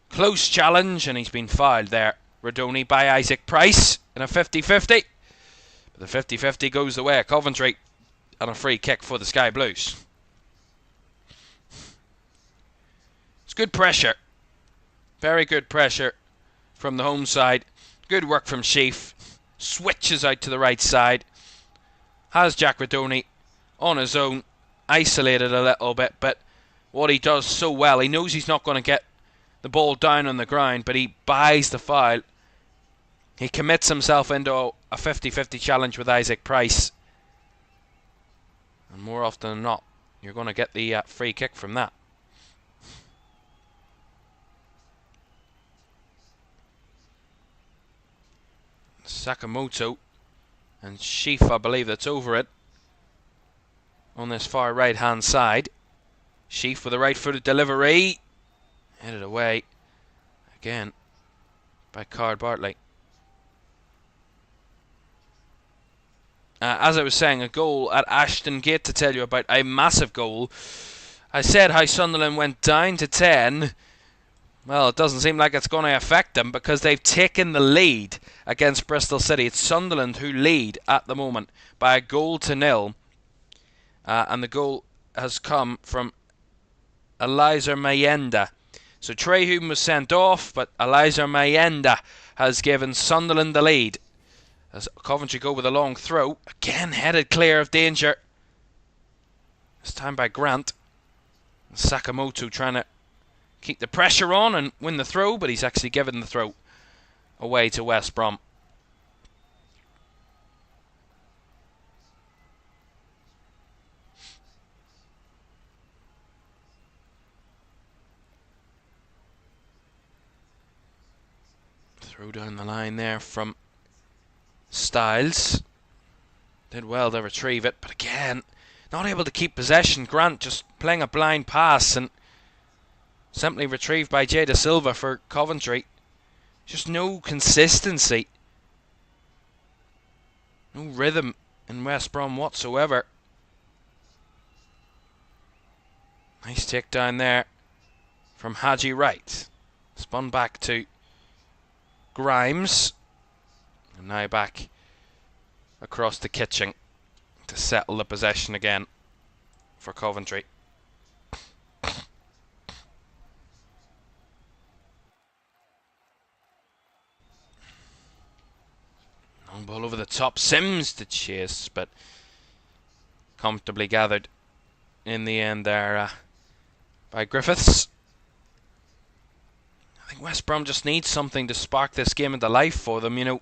close challenge, and he's been fouled there. Radoni by Isaac Price in a 50-50. But the 50-50 goes the way of Coventry. And a free kick for the Sky Blues. It's good pressure. Very good pressure from the home side. Good work from Sheaf. Switches out to the right side. Has Jack Radoni on his own. Isolated a little bit. But what he does so well, he knows he's not going to get the ball down on the ground. But he buys the foul. He commits himself into a 50-50 challenge with Isaac Price. And more often than not, you're going to get the free kick from that. Sakamoto and Sheaf, I believe that's over it. On this far right hand side. Sheaf with a right footed delivery. Headed away. Again by Card Bartley. As I was saying, a goal at Ashton Gate to tell you about. A massive goal. I said how Sunderland went down to 10. Well, it doesn't seem like it's going to affect them because they've taken the lead against Bristol City. It's Sunderland who lead at the moment by a 1-0. And the goal has come from Eliza Mayenda. So Trey Hume was sent off, but Eliza Mayenda has given Sunderland the lead. As Coventry go with a long throw. Again headed clear of danger. This time by Grant. And Sakamoto trying to keep the pressure on and win the throw. But he's actually given the throw away to West Brom. Throw down the line there from Styles. Did well to retrieve it, but again, not able to keep possession. Grant just playing a blind pass and simply retrieved by Jay Da Silva for Coventry. Just no consistency. No rhythm in West Brom whatsoever. Nice take down there from Haji Wright. Spun back to Grimes. And now back across the Kitching to settle the possession again for Coventry. Long ball over the top. Sims to chase, but comfortably gathered in the end there by Griffiths. I think West Brom just needs something to spark this game into life for them, you know.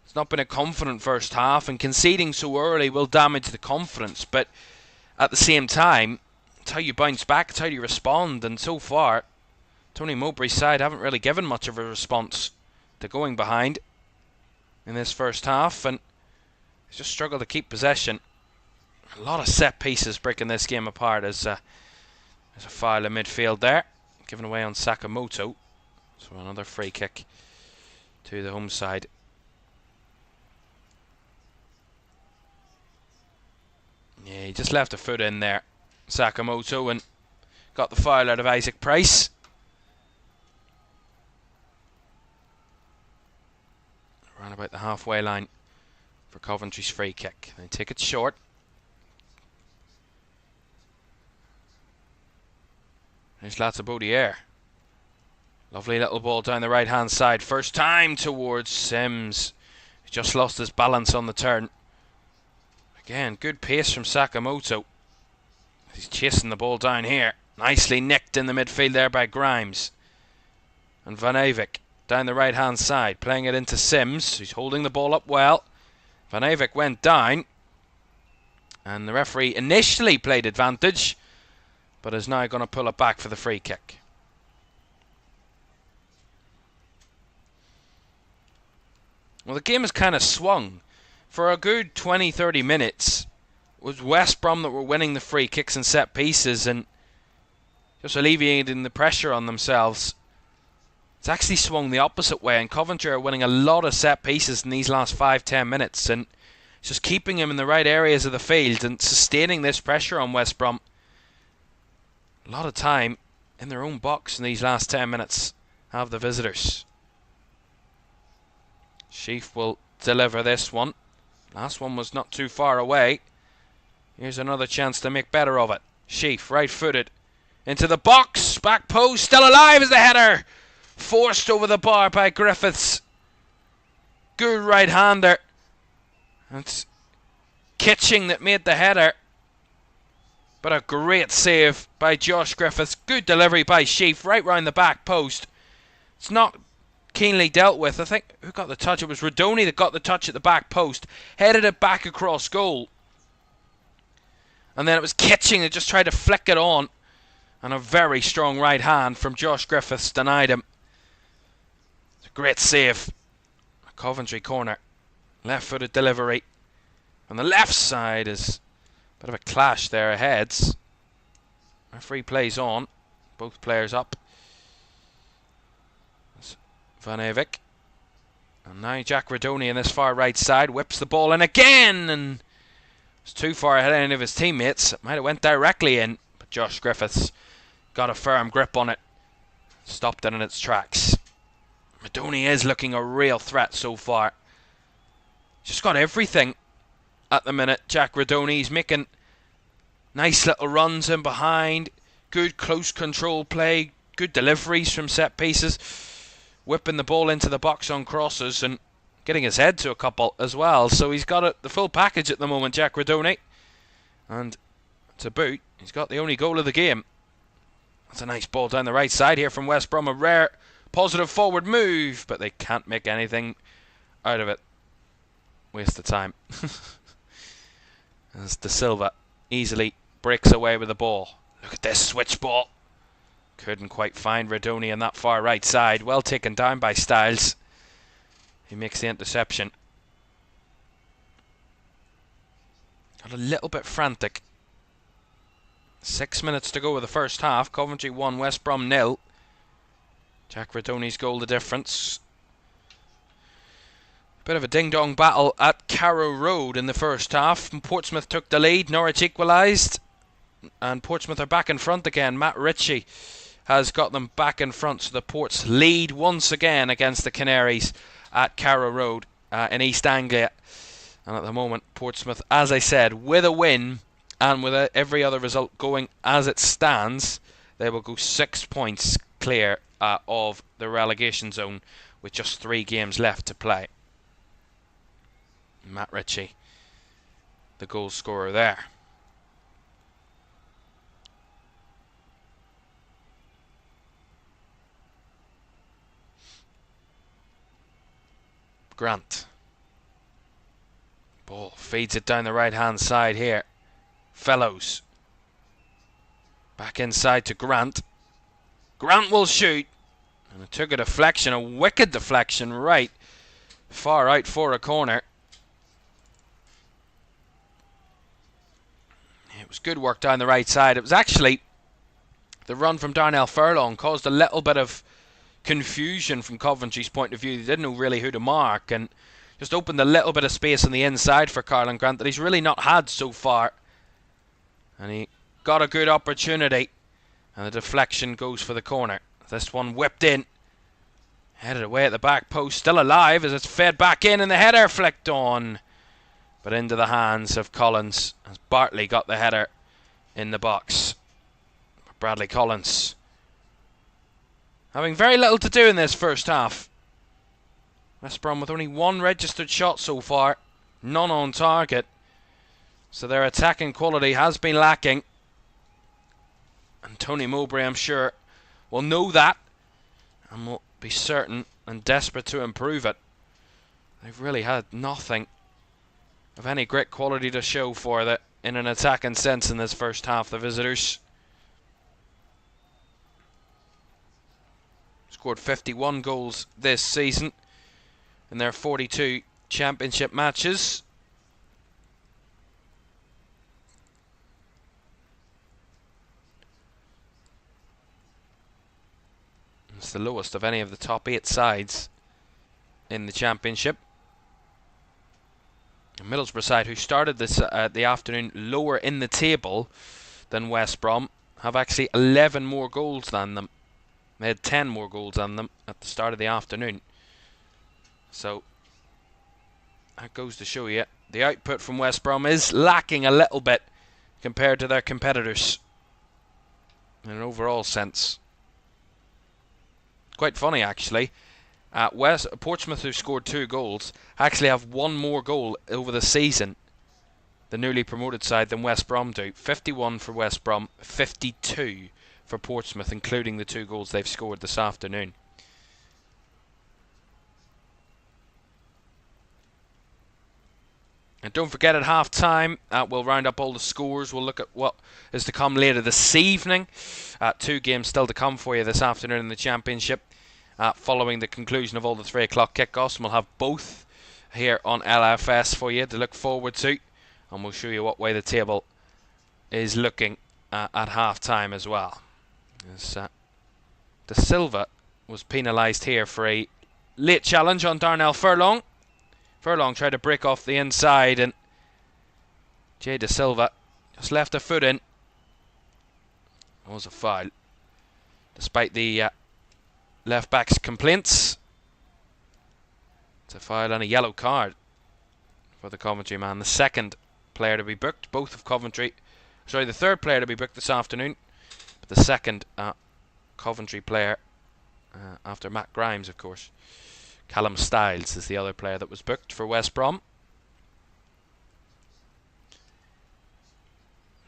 It's not been a confident first half, and conceding so early will damage the confidence, but at the same time, it's how you bounce back, it's how you respond, and so far, Tony Mowbray's side haven't really given much of a response to going behind in this first half, and just struggle to keep possession. A lot of set pieces breaking this game apart as there's a foul in midfield there, given away on Sakamoto. So another free kick to the home side. Yeah, he just left a foot in there, Sakamoto, and got the foul out of Isaac Price. Around about the halfway line for Coventry's free kick. They take it short. There's Latsabodiere. Lovely little ball down the right hand side. First time towards Sims. He just lost his balance on the turn. Again, good pace from Sakamoto. He's chasing the ball down here. Nicely nicked in the midfield there by Grimes. And Van Eyck down the right hand side, playing it into Sims. He's holding the ball up well. Van Eyck went down. And the referee initially played advantage, but is now going to pull it back for the free kick. Well, the game has kind of swung. For a good 20-30 minutes, it was West Brom that were winning the free kicks and set pieces and just alleviating the pressure on themselves. It's actually swung the opposite way, and Coventry are winning a lot of set pieces in these last 5-10 minutes, and it's just keeping them in the right areas of the field and sustaining this pressure on West Brom. A lot of time in their own box in these last 10 minutes have the visitors. Sheaf will deliver this one. Last one was not too far away. Here's another chance to make better of it. Sheaf, right-footed, into the box. Back post, still alive as the header. Forced over the bar by Griffiths. Good right-hander. It's Kitching that made the header. But a great save by Josh Griffiths. Good delivery by Sheaf, right round the back post. It's not keenly dealt with. I think, who got the touch? It was Radoni that got the touch at the back post. Headed it back across goal. And then it was Kitching that just tried to flick it on. And a very strong right hand from Josh Griffiths denied him. It's a great save. A Coventry corner. Left-footed delivery. On the left side is a bit of a clash there ahead. Referee plays on. Both players up. Van Eyck. And now Jack Radoni in this far right side whips the ball in again, and it's too far ahead of any of his teammates. It might have went directly in, but Josh Griffiths got a firm grip on it, stopped it in its tracks. Radoni is looking a real threat so far. Just got everything at the minute. Jack Radoni, he's making nice little runs in behind, good close control play, good deliveries from set pieces. Whipping the ball into the box on crosses and getting his head to a couple as well. So he's got the full package at the moment, Jack Radoni. And to boot, he's got the only goal of the game. That's a nice ball down the right side here from West Brom. A rare positive forward move, but they can't make anything out of it. Waste of time. As De Silva easily breaks away with the ball. Look at this switch ball. Couldn't quite find Radoni on that far right side. Well taken down by Styles. He makes the interception. Got a little bit frantic. 6 minutes to go with the first half. Coventry 1, West Brom 0. Jack Radoni's goal the difference. Bit of a ding-dong battle at Carrow Road in the first half. Portsmouth took the lead. Norwich equalised. And Portsmouth are back in front again. Matt Ritchie has got them back in front, so the Ports lead once again against the Canaries at Carrow Road in East Anglia. And at the moment, Portsmouth, as I said, with a win and with every other result going as it stands, they will go 6 points clear of the relegation zone with just 3 games left to play. Matt Ritchie, the goal scorer there. Grant. Ball feeds it down the right hand side here. Fellows. Back inside to Grant. Grant will shoot. And it took a deflection, a wicked deflection right far out for a corner. was good work down the right side. It was actually the run from Darnell Furlong caused a little bit of confusion from Coventry's point of view. They didn't know really who to mark and just opened a little bit of space on the inside for Karlan Grant that he's really not had so far. And he got a good opportunity. And the deflection goes for the corner. This one whipped in. Headed away at the back post. Still alive as it's fed back in and the header flicked on. But into the hands of Collins as Bartley got the header in the box. Bradley Collins having very little to do in this first half. West Brom with only one registered shot so far. None on target. So their attacking quality has been lacking. And Tony Mowbray, I'm sure, will know that and will be certain and desperate to improve it. They've really had nothing of any great quality to show for it in an attacking sense in this first half, the visitors. Scored 51 goals this season in their 42 championship matches. It's the lowest of any of the top 8 sides in the championship. A Middlesbrough side who started this the afternoon lower in the table than West Brom have actually 11 more goals than them. They had 10 more goals than them at the start of the afternoon. So that goes to show you the output from West Brom is lacking a little bit compared to their competitors in an overall sense. Quite funny actually. Portsmouth, who scored 2 goals, actually have 1 more goal over the season, the newly promoted side, than West Brom do. 51 for West Brom, 52 for Portsmouth, including the 2 goals they've scored this afternoon. And don't forget, at half-time, we'll round up all the scores. We'll look at what is to come later this evening. 2 games still to come for you this afternoon in the Championship. Following the conclusion of all the 3 o'clock kickoffs, and we'll have both here on LFS for you to look forward to, and we'll show you what way the table is looking at half time as well. As De Silva was penalised here for a late challenge on Darnell Furlong. Furlong tried to break off the inside and Jay De Silva just left a foot in. It was a foul, despite the left back's complaints. It's a foul and a yellow card for the Coventry man. The second player to be booked, both of Coventry. Sorry, the third player to be booked this afternoon, but the second Coventry player after Matt Grimes, of course. Callum Styles is the other player that was booked for West Brom.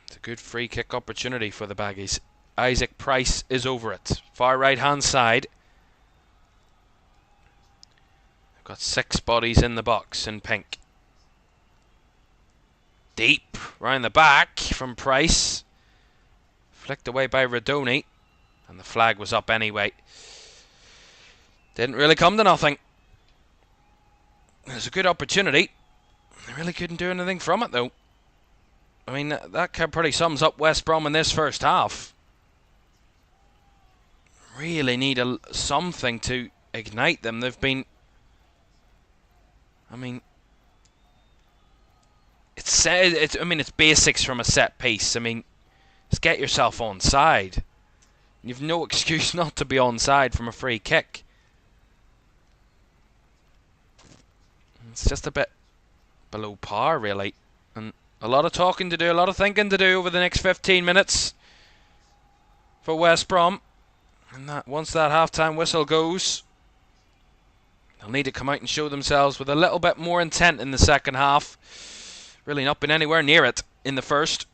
It's a good free kick opportunity for the Baggies. Isaac Price is over it. Far right hand side. Got 6 bodies in the box in pink. Deep round the back from Price. Flicked away by Radoni. And the flag was up anyway. Didn't really come to nothing. It was a good opportunity. They really couldn't do anything from it though. I mean, that pretty sums up West Brom in this first half. Really need something to ignite them. They've been... I mean, it's basics from a set piece. I mean, just get yourself onside. You've no excuse not to be onside from a free kick. It's just a bit below par, really. And a lot of talking to do, a lot of thinking to do over the next 15 minutes for West Brom. And once that half-time whistle goes, they'll need to come out and show themselves with a little bit more intent in the second half. Really not been anywhere near it in the first.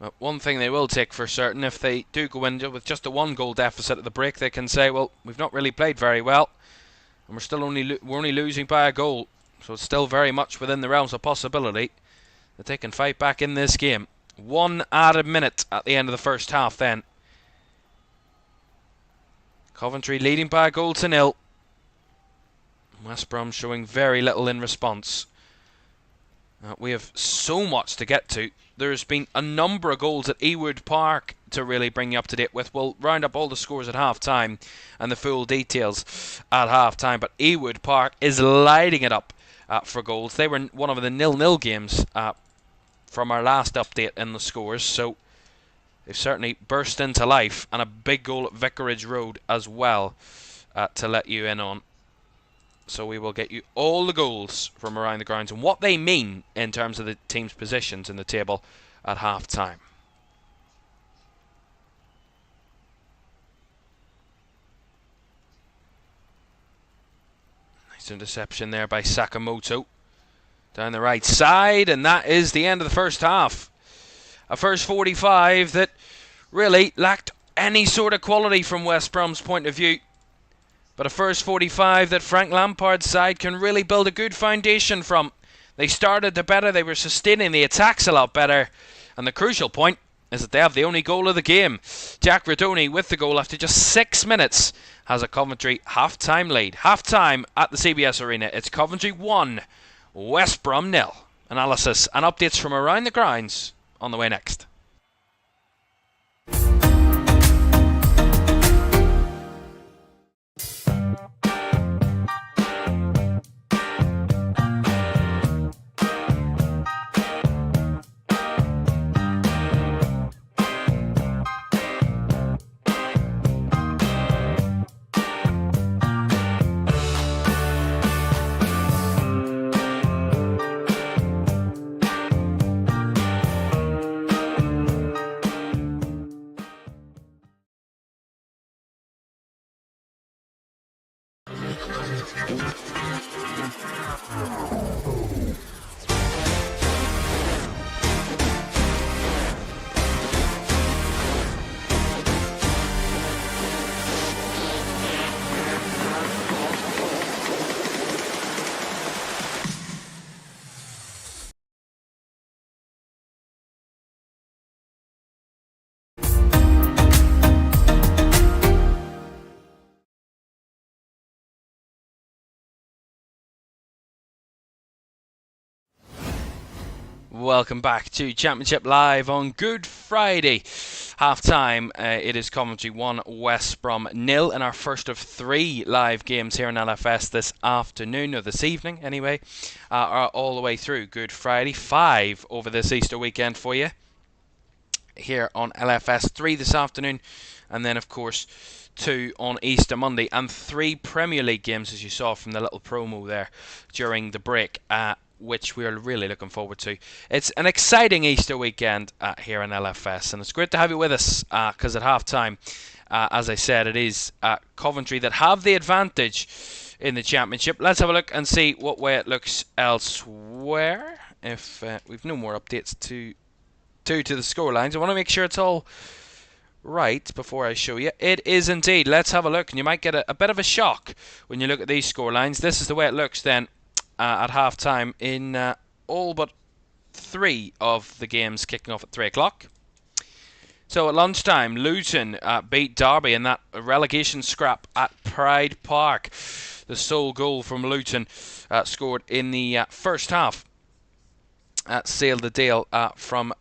But one thing they will take for certain, if they do go in with just a 1-goal deficit at the break, they can say, well, we've not really played very well, and we're only losing by a goal. So it's still very much within the realms of possibility that they can fight back in this game. 1 added minute at the end of the first half then. Coventry leading by a goal to 0. West Brom showing very little in response. We have so much to get to. There's been a number of goals at Ewood Park to really bring you up to date with. We'll round up all the scores at half-time and the full details at half-time. But Ewood Park is lighting it up for goals. They were one of the 0-0 games from our last update in the scores. So they've certainly burst into life. And a big goal at Vicarage Road as well to let you in on. So we will get you all the goals from around the grounds and what they mean in terms of the team's positions in the table at half-time. Nice interception there by Sakamoto down the right side, and that is the end of the first half. A first 45 that really lacked any sort of quality from West Brom's point of view. But a first 45 that Frank Lampard's side can really build a good foundation from. They started the better, they were sustaining the attacks a lot better. And the crucial point is that they have the only goal of the game. Jack Radoni with the goal after just 6 minutes has a Coventry half-time lead. Half-time at the CBS Arena. It's Coventry 1, West Brom 0. Analysis and updates from around the grounds on the way next. Welcome back to Championship Live on Good Friday. Half-time, it is Coventry 1, West Brom 0 in our first of 3 live games here in LFS this afternoon, or this evening anyway, all the way through Good Friday. 5 over this Easter weekend for you here on LFS, 3 this afternoon, and then of course 2 on Easter Monday, and 3 Premier League games, as you saw from the little promo there during the break, which we're really looking forward to. It's an exciting Easter weekend here in LFS, and it's great to have you with us because at half-time, as I said, it is Coventry that have the advantage in the Championship. Let's have a look and see what way it looks elsewhere. If we've no more updates to the scorelines, I want to make sure it's all right before I show you. It is indeed. Let's have a look, and you might get a bit of a shock when you look at these scorelines. This is the way it looks then at half-time in all but 3 of the games kicking off at 3 o'clock. So at lunchtime, Luton beat Derby in that relegation scrap at Pride Park. The sole goal from Luton scored in the first half sealed the deal from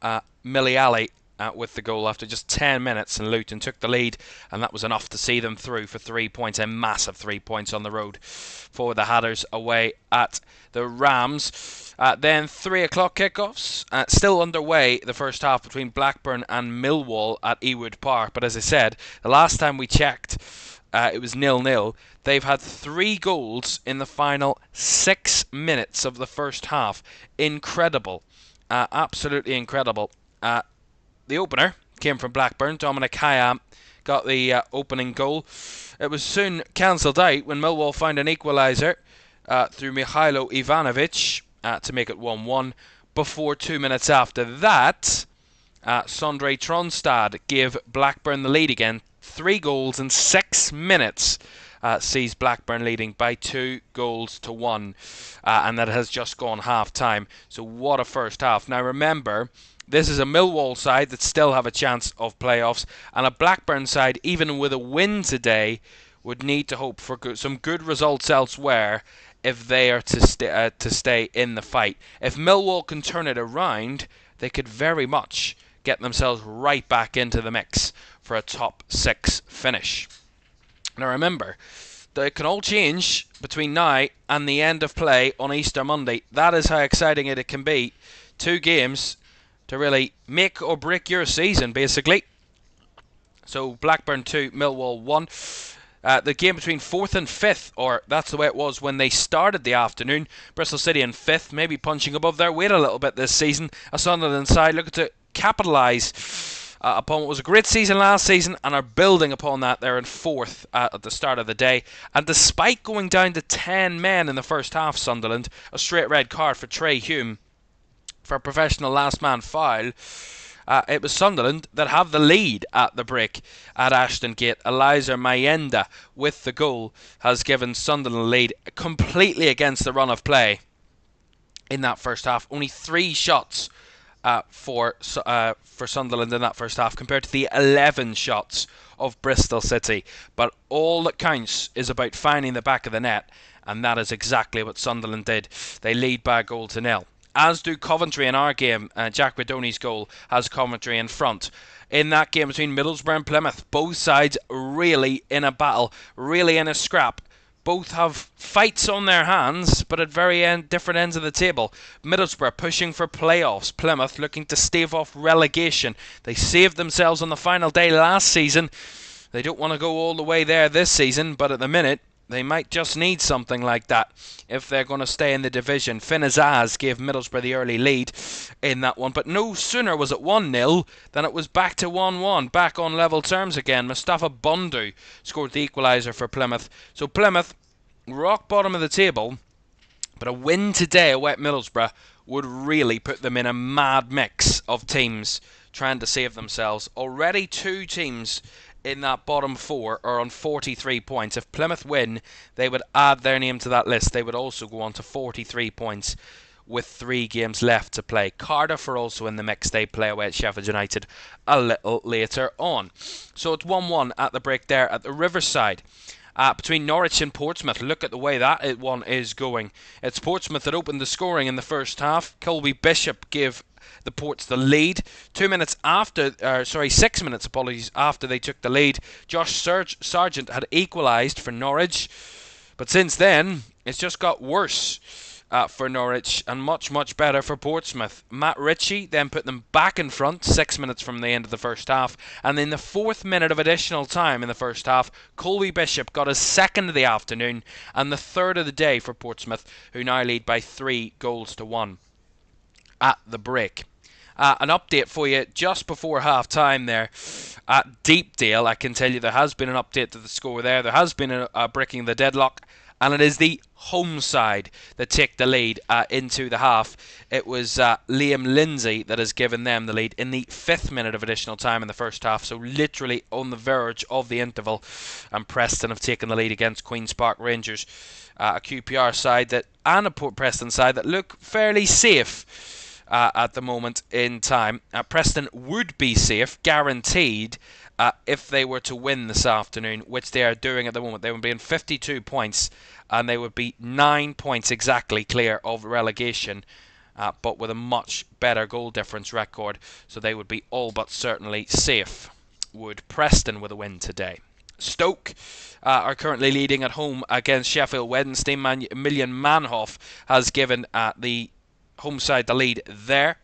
Millie Alley with the goal after just 10 minutes, and Luton took the lead, and that was enough to see them through for 3 points, a massive 3 points on the road for the Hatters away at the Rams. Then 3 o'clock kickoffs, still underway the first half between Blackburn and Millwall at Ewood Park, but as I said, the last time we checked it was 0-0. They've had 3 goals in the final 6 minutes of the first half. Incredible. Absolutely incredible. The opener came from Blackburn. Dominic Hayam got the opening goal. It was soon cancelled out when Millwall found an equaliser through Mihailo Ivanovic to make it 1-1. Before 2 minutes after that, Sondre Tronstad gave Blackburn the lead again. 3 goals in 6 minutes sees Blackburn leading by 2 goals to 1. And that has just gone half-time. So what a first half. Now remember, this is a Millwall side that still have a chance of playoffs, and a Blackburn side, even with a win today, would need to hope for some good results elsewhere if they are to stay in the fight. If Millwall can turn it around, they could very much get themselves right back into the mix for a top 6 finish. Now remember, it can all change between now and the end of play on Easter Monday. That is how exciting it can be. 2 games to really make or break your season, basically. So Blackburn 2, Millwall 1. The game between 4th and 5th, or that's the way it was when they started the afternoon. Bristol City in 5th, maybe punching above their weight a little bit this season. A Sunderland side looking to capitalise upon what was a great season last season and are building upon that. They're in 4th at the start of the day. And despite going down to 10 men in the first half, Sunderland, a straight red card for Trey Hume for a professional last man foul. It was Sunderland that have the lead at the break at Ashton Gate. Eliza Mayenda with the goal has given Sunderland lead completely against the run of play in that first half. Only 3 shots for Sunderland in that first half compared to the 11 shots of Bristol City. But all that counts is about finding the back of the net, and that is exactly what Sunderland did. They lead by a goal to nil. As do Coventry in our game. Jack Redoni's goal has Coventry in front. In that game between Middlesbrough and Plymouth, both sides really in a battle, really in a scrap. Both have fights on their hands, but at very different ends of the table. Middlesbrough pushing for playoffs. Plymouth looking to stave off relegation. They saved themselves on the final day last season. They don't want to go all the way there this season, but at the minute, they might just need something like that if they're going to stay in the division. Finn Azaz gave Middlesbrough the early lead in that one, but no sooner was it 1-0 than it was back to 1-1, back on level terms again. Mustafa Bundu scored the equaliser for Plymouth. So Plymouth, rock bottom of the table, but a win today away at Middlesbrough would really put them in a mad mix of teams trying to save themselves. Already 2 teams in that bottom 4 are on 43 points. If Plymouth win, they would add their name to that list. They would also go on to 43 points with 3 games left to play. Cardiff are also in the mix. They play away at Sheffield United a little later on. So it's 1-1 at the break there at the Riverside. Between Norwich and Portsmouth, look at the way that one is going. It's Portsmouth that opened the scoring in the first half. Colby Bishop gave the Ports the lead. 6 minutes after they took the lead, Josh Sargent had equalised for Norwich. But since then, it's just got worse for Norwich and much, much better for Portsmouth. Matt Ritchie then put them back in front 6 minutes from the end of the first half. And in the 4th minute of additional time in the first half, Colby Bishop got his 2nd of the afternoon and the 3rd of the day for Portsmouth, who now lead by 3-1 at the break. An update for you just before half-time there at Deepdale. I can tell you there has been an update to the score there. There has been a breaking the deadlock, and it is the home side that take the lead into the half. It was Liam Lindsay that has given them the lead in the 5th minute of additional time in the first half, so literally on the verge of the interval. And Preston have taken the lead against Queen's Park Rangers, a QPR side and a Port Preston side that look fairly safe at the moment in time. Preston would be safe, guaranteed, if they were to win this afternoon, which they are doing at the moment. They would be in 52 points, and they would be 9 points exactly clear of relegation, but with a much better goal difference record, so they would be all but certainly safe, would Preston, with a win today. Stoke are currently leading at home against Sheffield Wednesday. Emilian Manhoff has given the home side the lead there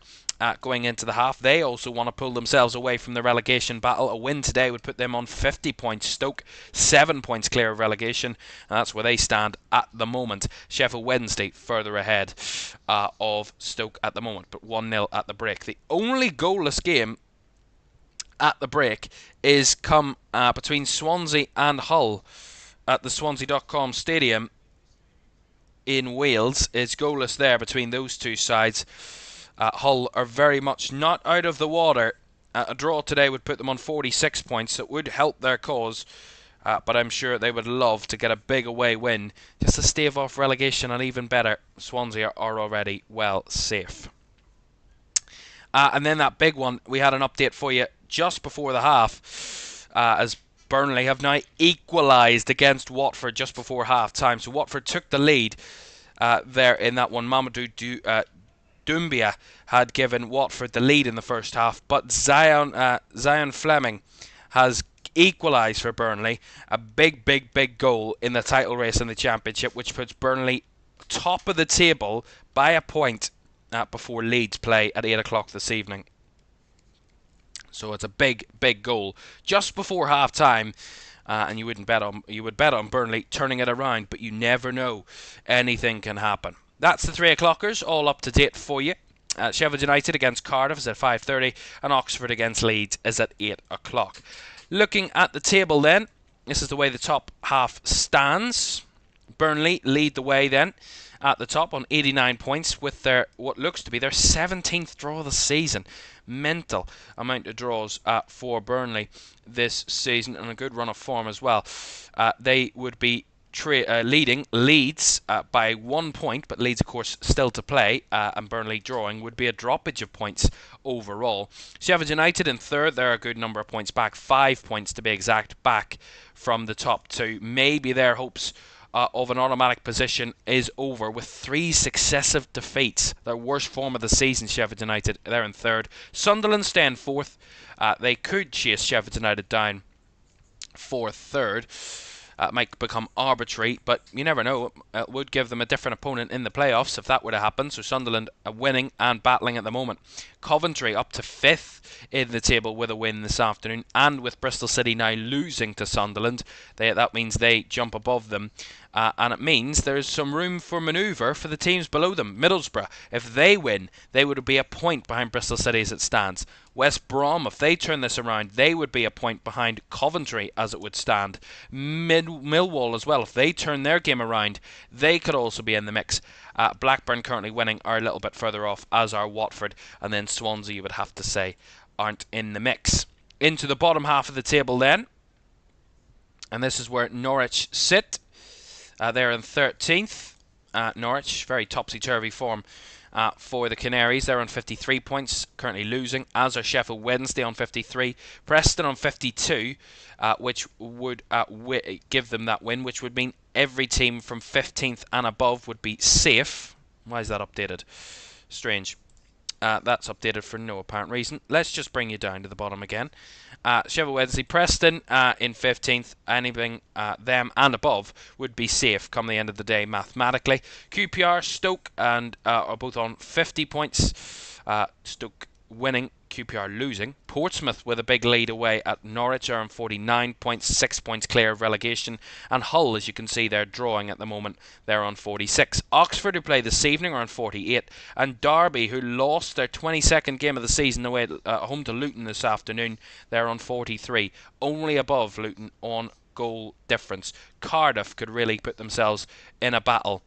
going into the half. They also want to pull themselves away from the relegation battle. A win today would put them on 50 points. Stoke 7 points clear of relegation, and that's where they stand at the moment. Sheffield Wednesday further ahead of Stoke at the moment, but 1-0 at the break. The only goalless game at the break is come between Swansea and Hull at the Swansea.com Stadium in Wales. It's goalless there between those two sides. Hull are very much not out of the water. A draw today would put them on 46 points. It would help their cause, but I'm sure they would love to get a big away win just to stave off relegation, and even better, Swansea are already well safe. And then that big one, we had an update for you just before the half, as Burnley have now equalised against Watford just before half-time. So Watford took the lead there in that one. Mamadou Doumbia had given Watford the lead in the first half, but Zion Fleming has equalised for Burnley. A big goal in the title race in the Championship, which puts Burnley top of the table by a point before Leeds play at 8 o'clock this evening. So it's a big goal just before half time, and you would bet on Burnley turning it around, but you never know. Anything can happen. That's the 3 o'clockers, all up to date for you. Sheffield United against Cardiff is at 5:30, and Oxford against Leeds is at 8 o'clock. Looking at the table then, this is the way the top half stands. Burnley lead the way then at the top on 89 points with their what looks to be their 17th draw of the season. Mental amount of draws for Burnley this season, and a good run of form as well. They would be leading Leeds by 1 point, but Leeds of course still to play, and Burnley drawing would be a droppage of points overall. Sheffield United in third, they're a good number of points back, 5 points to be exact, back from the top two. Maybe their hopes of an automatic position is over with 3 successive defeats. Their worst form of the season, Sheffield United. They're in third. Sunderland stay in fourth. They could chase Sheffield United down for third. Might become arbitrary, but you never know. It would give them a different opponent in the playoffs if that were to happen. So Sunderland are winning and battling at the moment. Coventry up to 5th in the table with a win this afternoon, and with Bristol City now losing to Sunderland, that means they jump above them. And it means there's some room for manoeuvre for the teams below them. Middlesbrough, if they win, they would be a point behind Bristol City as it stands. West Brom, if they turn this around, they would be a point behind Coventry as it would stand. Millwall as well, if they turn their game around, they could also be in the mix. Blackburn currently winning are a little bit further off, as are Watford, and then Swansea, you would have to say, aren't in the mix. Into the bottom half of the table then, and this is where Norwich sit. They're in 13th. Norwich, very topsy-turvy form for the Canaries. They're on 53 points, currently losing, as are Sheffield Wednesday on 53. Preston on 52, which would give them that win, which would mean every team from 15th and above would be safe. Why is that updated? Strange. That's updated for no apparent reason. Let's just bring you down to the bottom again. Sheffield Wednesday, Preston in 15th. Anything them and above would be safe come the end of the day mathematically. QPR, Stoke and are both on 50 points. Stoke winning, QPR losing. Portsmouth with a big lead away at Norwich are on 49 points, 6 points clear of relegation. And Hull, as you can see, they're drawing at the moment. They're on 46. Oxford, who play this evening, are on 48. And Derby, who lost their 22nd game of the season away home to Luton this afternoon, they're on 43. Only above Luton on goal difference. Cardiff could really put themselves in a battle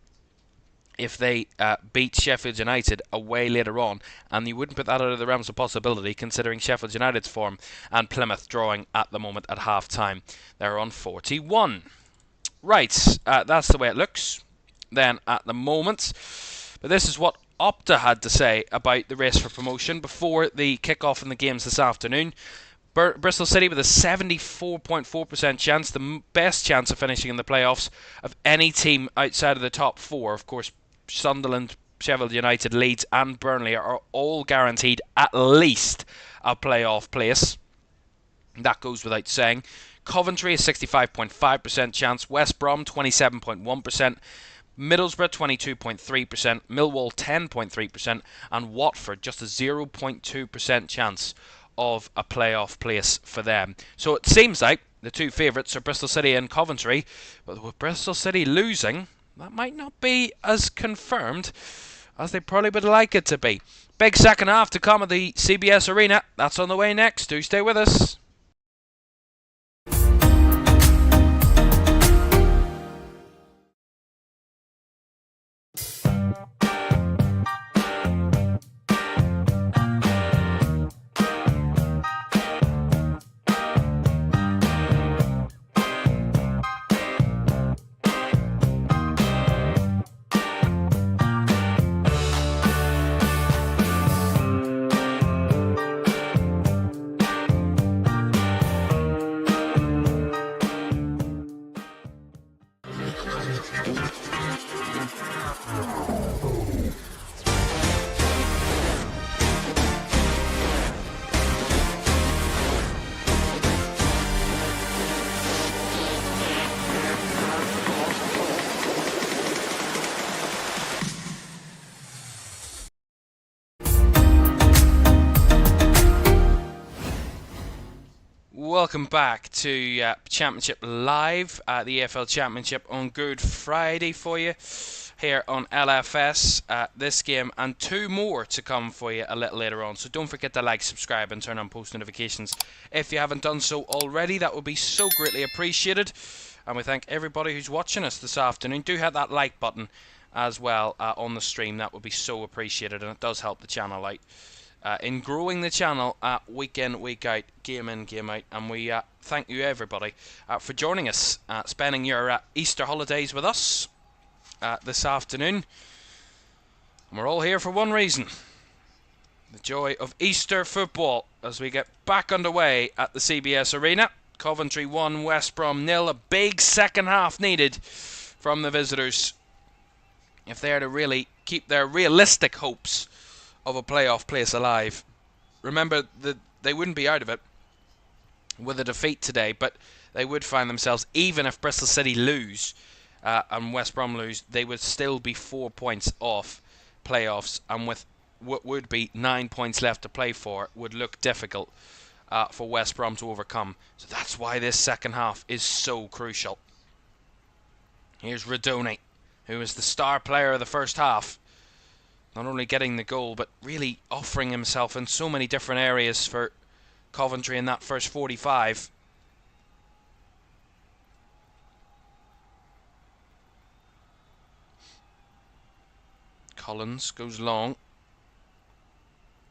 if they beat Sheffield United away later on, and you wouldn't put that out of the realms of possibility considering Sheffield United's form, and Plymouth drawing at the moment at half time. They're on 41. Right, that's the way it looks then at the moment. But this is what Opta had to say about the race for promotion before the kick-off in the games this afternoon. Bristol City with a 74.4% chance, the best chance of finishing in the playoffs of any team outside of the top four. Of course, Sunderland, Sheffield United, Leeds and Burnley are all guaranteed at least a playoff place. That goes without saying. Coventry is 65.5% chance, West Brom 27.1%, Middlesbrough 22.3%, Millwall 10.3%, and Watford just a 0.2% chance of a playoff place for them. So it seems like the two favourites are Bristol City and Coventry, but with Bristol City losing, that might not be as confirmed as they probably would like it to be. Big second half to come at the CBS Arena. That's on the way next. Do stay with us. welcome back to Championship Live, the EFL Championship on Good Friday for you here on LFS. This game and two more to come for you a little later on. So don't forget to like, subscribe and turn on post notifications if you haven't done so already. That would be so greatly appreciated. And we thank everybody who's watching us this afternoon. Do hit that like button as well on the stream. That would be so appreciated, and it does help the channel out. In growing the channel week in, week out, game in, game out. And we thank you everybody for joining us, spending your Easter holidays with us this afternoon. And we're all here for one reason: the joy of Easter football as we get back underway at the CBS Arena. Coventry 1, West Brom 0. A big second half needed from the visitors if they are to really keep their realistic hopes of a playoff place alive. Remember that they wouldn't be out of it with a defeat today, but they would find themselves, even if Bristol City lose and West Brom lose, they would still be 4 points off playoffs, and with what would be 9 points left to play for, would look difficult for West Brom to overcome. So that's why this second half is so crucial. Here's Radoni, who is the star player of the first half. Not only getting the goal, but really offering himself in so many different areas for Coventry in that first 45. Collins goes long.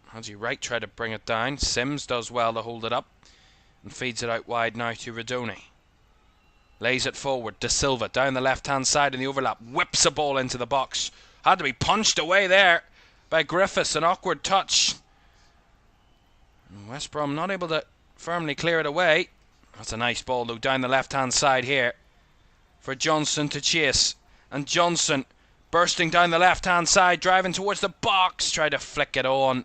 Haji Wright tried to bring it down. Sims does well to hold it up and feeds it out wide now to Radoni. Lays it forward. De Silva down the left-hand side in the overlap. Whips a ball into the box. Had to be punched away there by Griffiths. An awkward touch. And West Brom not able to firmly clear it away. That's a nice ball though down the left-hand side here for Johnson to chase. And Johnson bursting down the left-hand side, driving towards the box. Tried to flick it on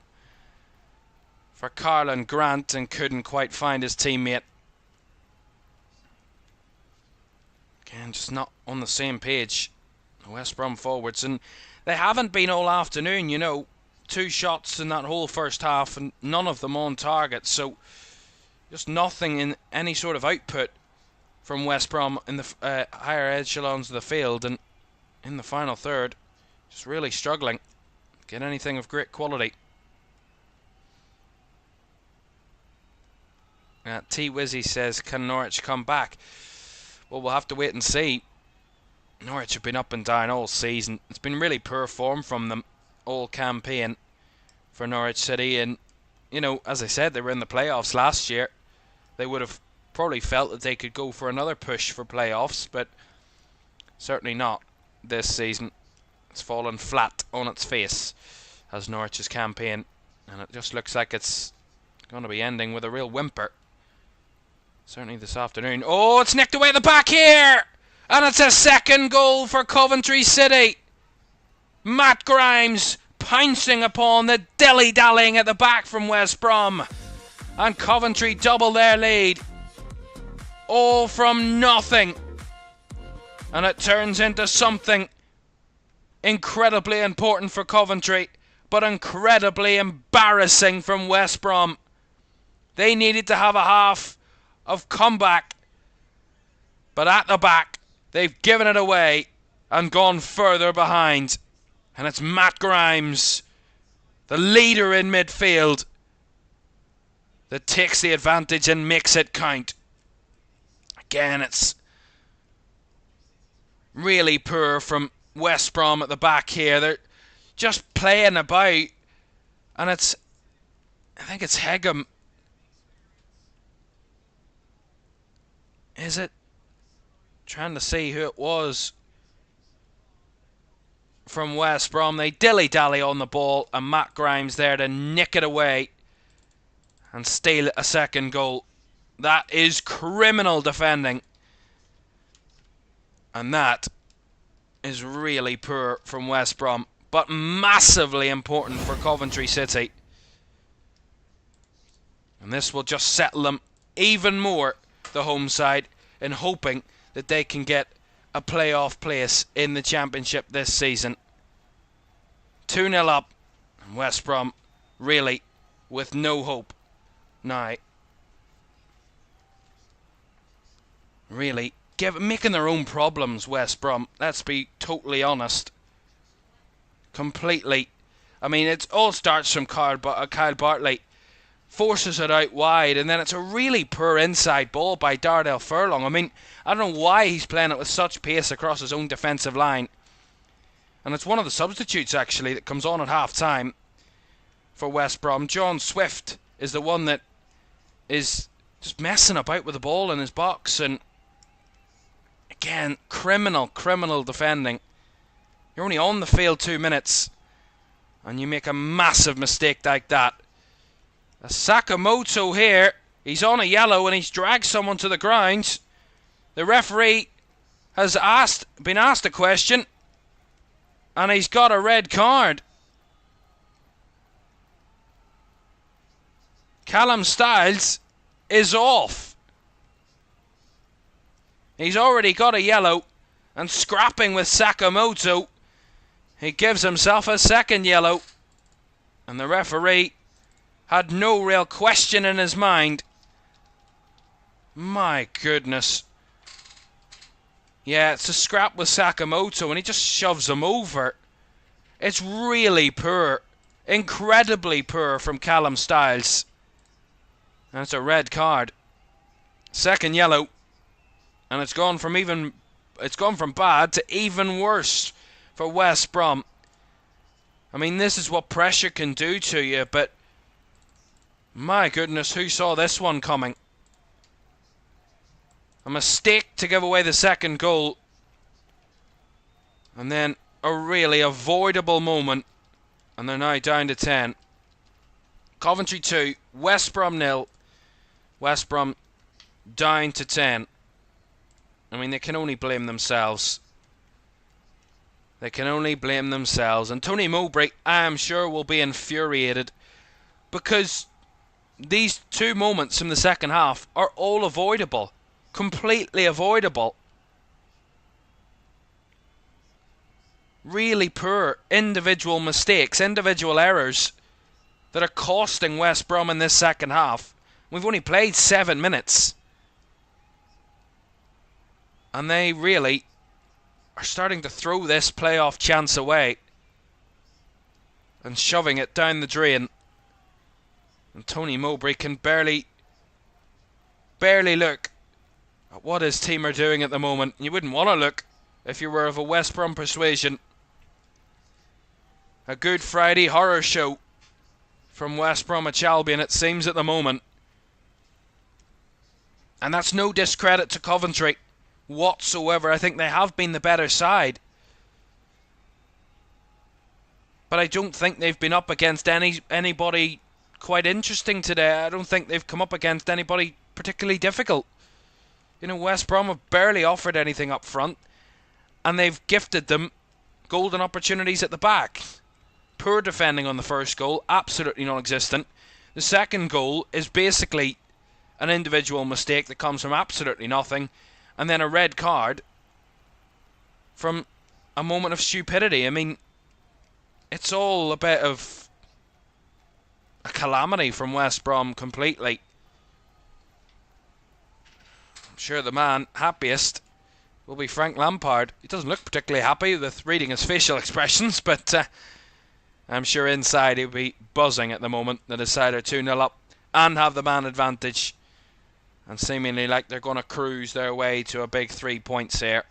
for Carlin Grant and couldn't quite find his teammate. Again, just not on the same page, the West Brom forwards, and they haven't been all afternoon, you know. 2 shots in that whole first half and none of them on target, so just nothing in any sort of output from West Brom in the higher echelons of the field, and in the final third just really struggling to get anything of great quality. T Wizzy says, can Norwich come back? Well, we'll have to wait and see. Norwich have been up and down all season. It's been really poor form from them all campaign for Norwich City. And, you know, as I said, they were in the playoffs last year. They would have probably felt that they could go for another push for playoffs, but certainly not this season. It's fallen flat on its face as Norwich's campaign. And it just looks like it's going to be ending with a real whimper. Certainly this afternoon. Oh, it's nicked away at the back here! And it's a second goal for Coventry City. Matt Grimes pouncing upon the dilly-dallying at the back from West Brom. And Coventry double their lead. All from nothing. And it turns into something incredibly important for Coventry, but incredibly embarrassing from West Brom. They needed to have a half of comeback, but at the back they've given it away and gone further behind. And it's Matt Grimes, the leader in midfield, that takes the advantage and makes it count. Again, it's really poor from West Brom at the back here. They're just playing about, and I think it's Hegem. Is it? Trying to see who it was from West Brom. They dilly-dally on the ball, and Matt Grimes there to nick it away and steal a second goal. That is criminal defending, and that is really poor from West Brom, but massively important for Coventry City. And this will just settle them even more, the home side, in hoping that they can get a playoff place in the Championship this season. 2-0 up, and West Brom, really, with no hope. Now, Really, making their own problems, West Brom. Let's be totally honest. Completely. I mean, it all starts from Kyle Bartley. Forces it out wide, and then it's a really poor inside ball by Dardell Furlong. I mean, I don't know why he's playing it with such pace across his own defensive line. And it's one of the substitutes, actually, that comes on at half-time for West Brom. John Swift is the one that is just messing about with the ball in his box. And again, criminal defending. You're only on the field 2 minutes, and you make a massive mistake like that. Sakamoto here, he's on a yellow and he's dragged someone to the ground. The referee has been asked a question, and he's got a red card. Callum Styles is off. He's already got a yellow, and scrapping with Sakamoto, he gives himself a second yellow, and the referee had no real question in his mind. My goodness. Yeah, it's a scrap with Sakamoto, and he just shoves him over. It's really poor. Incredibly poor from Callum Styles. And it's a red card. Second yellow. And it's gone from bad to even worse for West Brom. I mean, this is what pressure can do to you, but my goodness, who saw this one coming? A mistake to give away the second goal. And then a really avoidable moment. And they're now down to 10. Coventry 2, West Brom 0. West Brom down to 10. I mean, they can only blame themselves. They can only blame themselves. And Tony Mowbray, I am sure, will be infuriated, because these 2 moments in the second half are all avoidable. Completely avoidable. Really poor individual mistakes, individual errors that are costing West Brom in this second half. We've only played 7 minutes. And they really are starting to throw this playoff chance away and shoving it down the drain. And Tony Mowbray can barely look at what his team are doing at the moment. You wouldn't want to look if you were of a West Brom persuasion. A Good Friday horror show from West Bromwich Albion, it seems, at the moment. And that's no discredit to Coventry whatsoever. I think they have been the better side. But I don't think they've been up against anybody quite interesting today. I don't think they've come up against anybody particularly difficult. You know, West Brom have barely offered anything up front, and they've gifted them golden opportunities at the back. Poor defending on the first goal, absolutely non-existent. The second goal is basically an individual mistake that comes from absolutely nothing, and then a red card from a moment of stupidity. I mean, it's all a bit of a calamity from West Brom completely. I'm sure the man happiest will be Frank Lampard. He doesn't look particularly happy with reading his facial expressions, but I'm sure inside he'll be buzzing at the moment that his side are 2-0 up and have the man advantage, and seemingly like they're going to cruise their way to a big 3 points here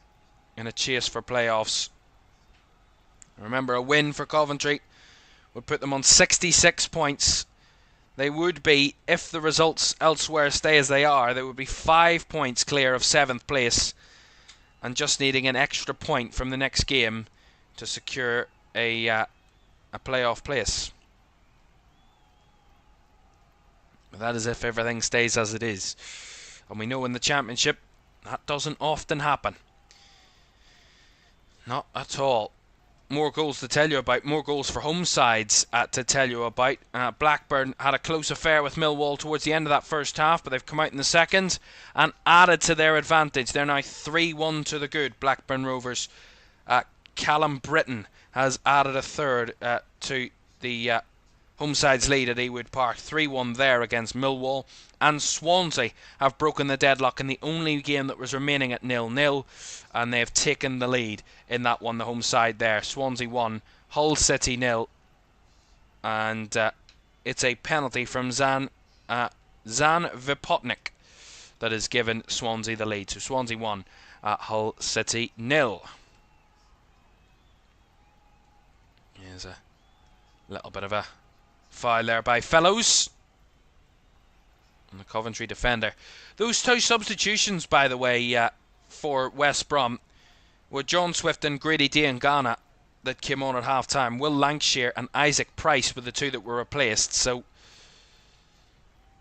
in a chase for playoffs. Remember, a win for Coventry would put them on 66 points. They would be, if the results elsewhere stay as they are, they would be 5 points clear of 7th place, and just needing an extra point from the next game to secure a playoff place. That is if everything stays as it is. And we know in the Championship that doesn't often happen. Not at all. More goals to tell you about, more goals for home sides to tell you about. Blackburn had a close affair with Millwall towards the end of that first half, but they've come out in the second and added to their advantage. They're now 3-1 to the good, Blackburn Rovers. Callum Britton has added a third to the home side's lead at Ewood Park, 3-1 there against Millwall. And Swansea have broken the deadlock in the only game that was remaining at 0-0, and they have taken the lead in that one, the home side there. Swansea 1, Hull City 0, and it's a penalty from Zan Vipotnik that has given Swansea the lead. So Swansea 1, Hull City 0. Here's a little bit of a foul there by Fellows on the Coventry defender. Those two substitutions, by the way, for West Brom were John Swift and Grady Diangana that came on at half-time. Will Lancashire and Isaac Price were the two that were replaced. So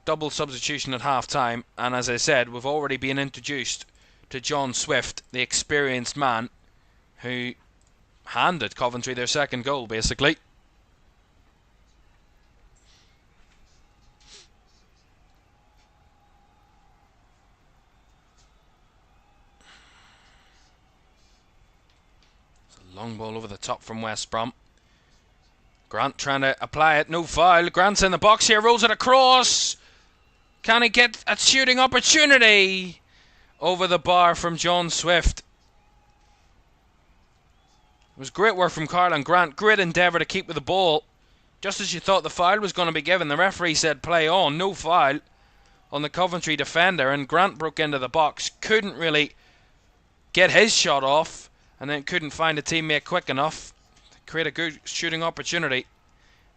double substitution at half-time. And as I said, we've already been introduced to John Swift, the experienced man who handed Coventry their second goal, basically. Long ball over the top from West Brom. Grant trying to apply it. No foul. Grant's in the box here. Rolls it across. Can he get a shooting opportunity? Over the bar from John Swift. It was great work from Carl and Grant. Great endeavour to keep with the ball. Just as you thought the foul was going to be given, the referee said play on. No foul on the Coventry defender. And Grant broke into the box. Couldn't really get his shot off. And then couldn't find a teammate quick enough to create a good shooting opportunity.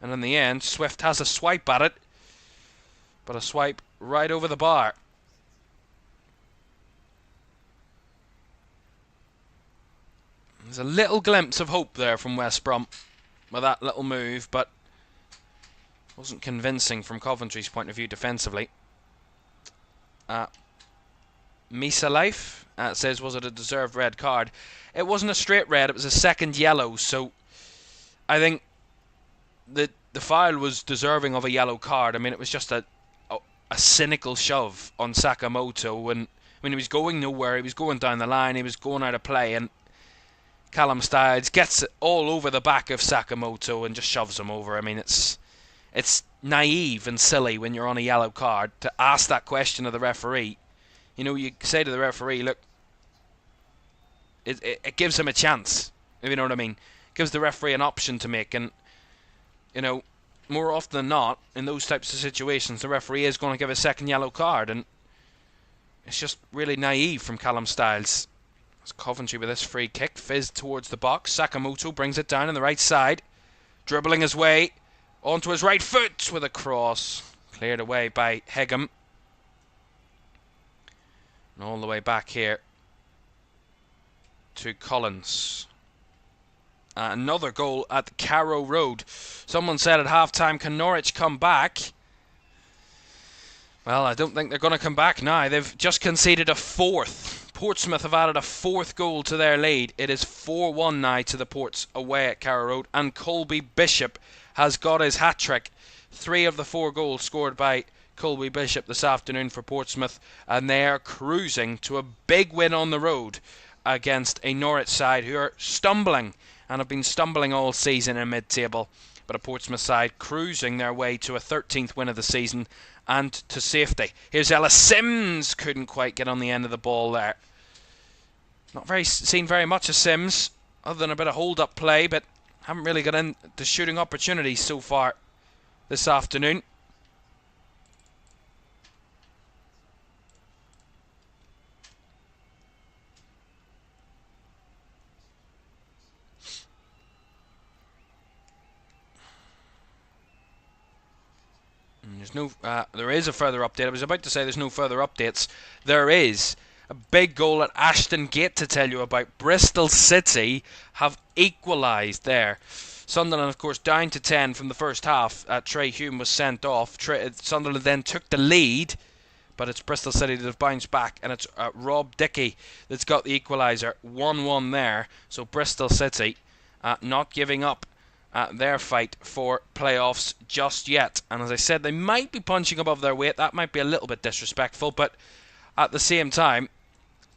And in the end, Swift has a swipe at it. But a swipe right over the bar. There's a little glimpse of hope there from West Brom with that little move, but wasn't convincing from Coventry's point of view defensively. Misa Life says, was it a deserved red card? It wasn't a straight red, it was a second yellow, so I think the foul was deserving of a yellow card. I mean, it was just a cynical shove on Sakamoto when he was going nowhere, he was going down the line, he was going out of play, and Callum Styles gets it all over the back of Sakamoto and just shoves him over. I mean, it's naive and silly when you're on a yellow card to ask that question of the referee. You know, you say to the referee, look, it gives him a chance, if you know what I mean. It gives the referee an option to make, and, you know, more often than not, in those types of situations, the referee is going to give a second yellow card, and it's just really naive from Callum Styles. As Coventry with this free kick, fizzed towards the box. Sakamoto brings it down on the right side, dribbling his way onto his right foot with a cross. Cleared away by Hegem. And all the way back here to Collins. Another goal at Carrow Road. Someone said at half-time, can Norwich come back? Well, I don't think they're going to come back now. They've just conceded a fourth. Portsmouth have added a fourth goal to their lead. It is 4-1 now to the Ports away at Carrow Road. And Colby Bishop has got his hat-trick. 3 of the 4 goals scored by Colby Bishop this afternoon for Portsmouth. And they are cruising to a big win on the road against a Norwich side who are stumbling and have been stumbling all season in mid-table. But a Portsmouth side cruising their way to a 13th win of the season and to safety. Here's Ellis Sims. Couldn't quite get on the end of the ball there. Not seen very much of Sims, other than a bit of hold-up play, but haven't really got into shooting opportunities so far this afternoon. There is a further update. I was about to say there's no further updates. There is a big goal at Ashton Gate to tell you about. Bristol City have equalised there. Sunderland, of course, down to 10 from the first half. Trey Hume was sent off. Sunderland then took the lead, but it's Bristol City that have bounced back, and it's Rob Dickey that's got the equaliser. 1-1 there. So Bristol City not giving up their fight for playoffs just yet. And as I said, they might be punching above their weight. That might be a little bit disrespectful, but at the same time,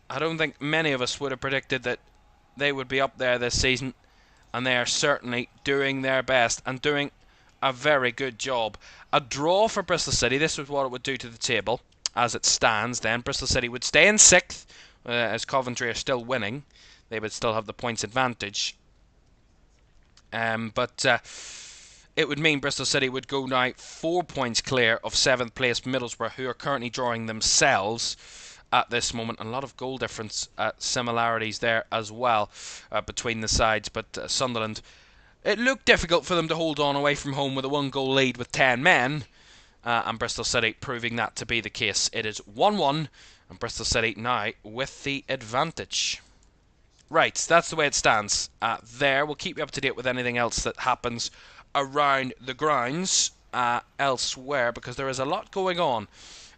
I don't think many of us would have predicted that they would be up there this season, and they are certainly doing their best and doing a very good job. A draw for Bristol City. This was what it would do to the table as it stands. Then Bristol City would stay in 6th, as Coventry are still winning. They would still have the points advantage. But it would mean Bristol City would go now 4 points clear of 7th place Middlesbrough, who are currently drawing themselves at this moment. A lot of goal difference similarities there as well between the sides. But Sunderland, it looked difficult for them to hold on away from home with a 1-goal lead with 10 men. And Bristol City proving that to be the case. It is 1-1, and Bristol City now with the advantage. Right, that's the way it stands there. We'll keep you up to date with anything else that happens around the grounds elsewhere, because there is a lot going on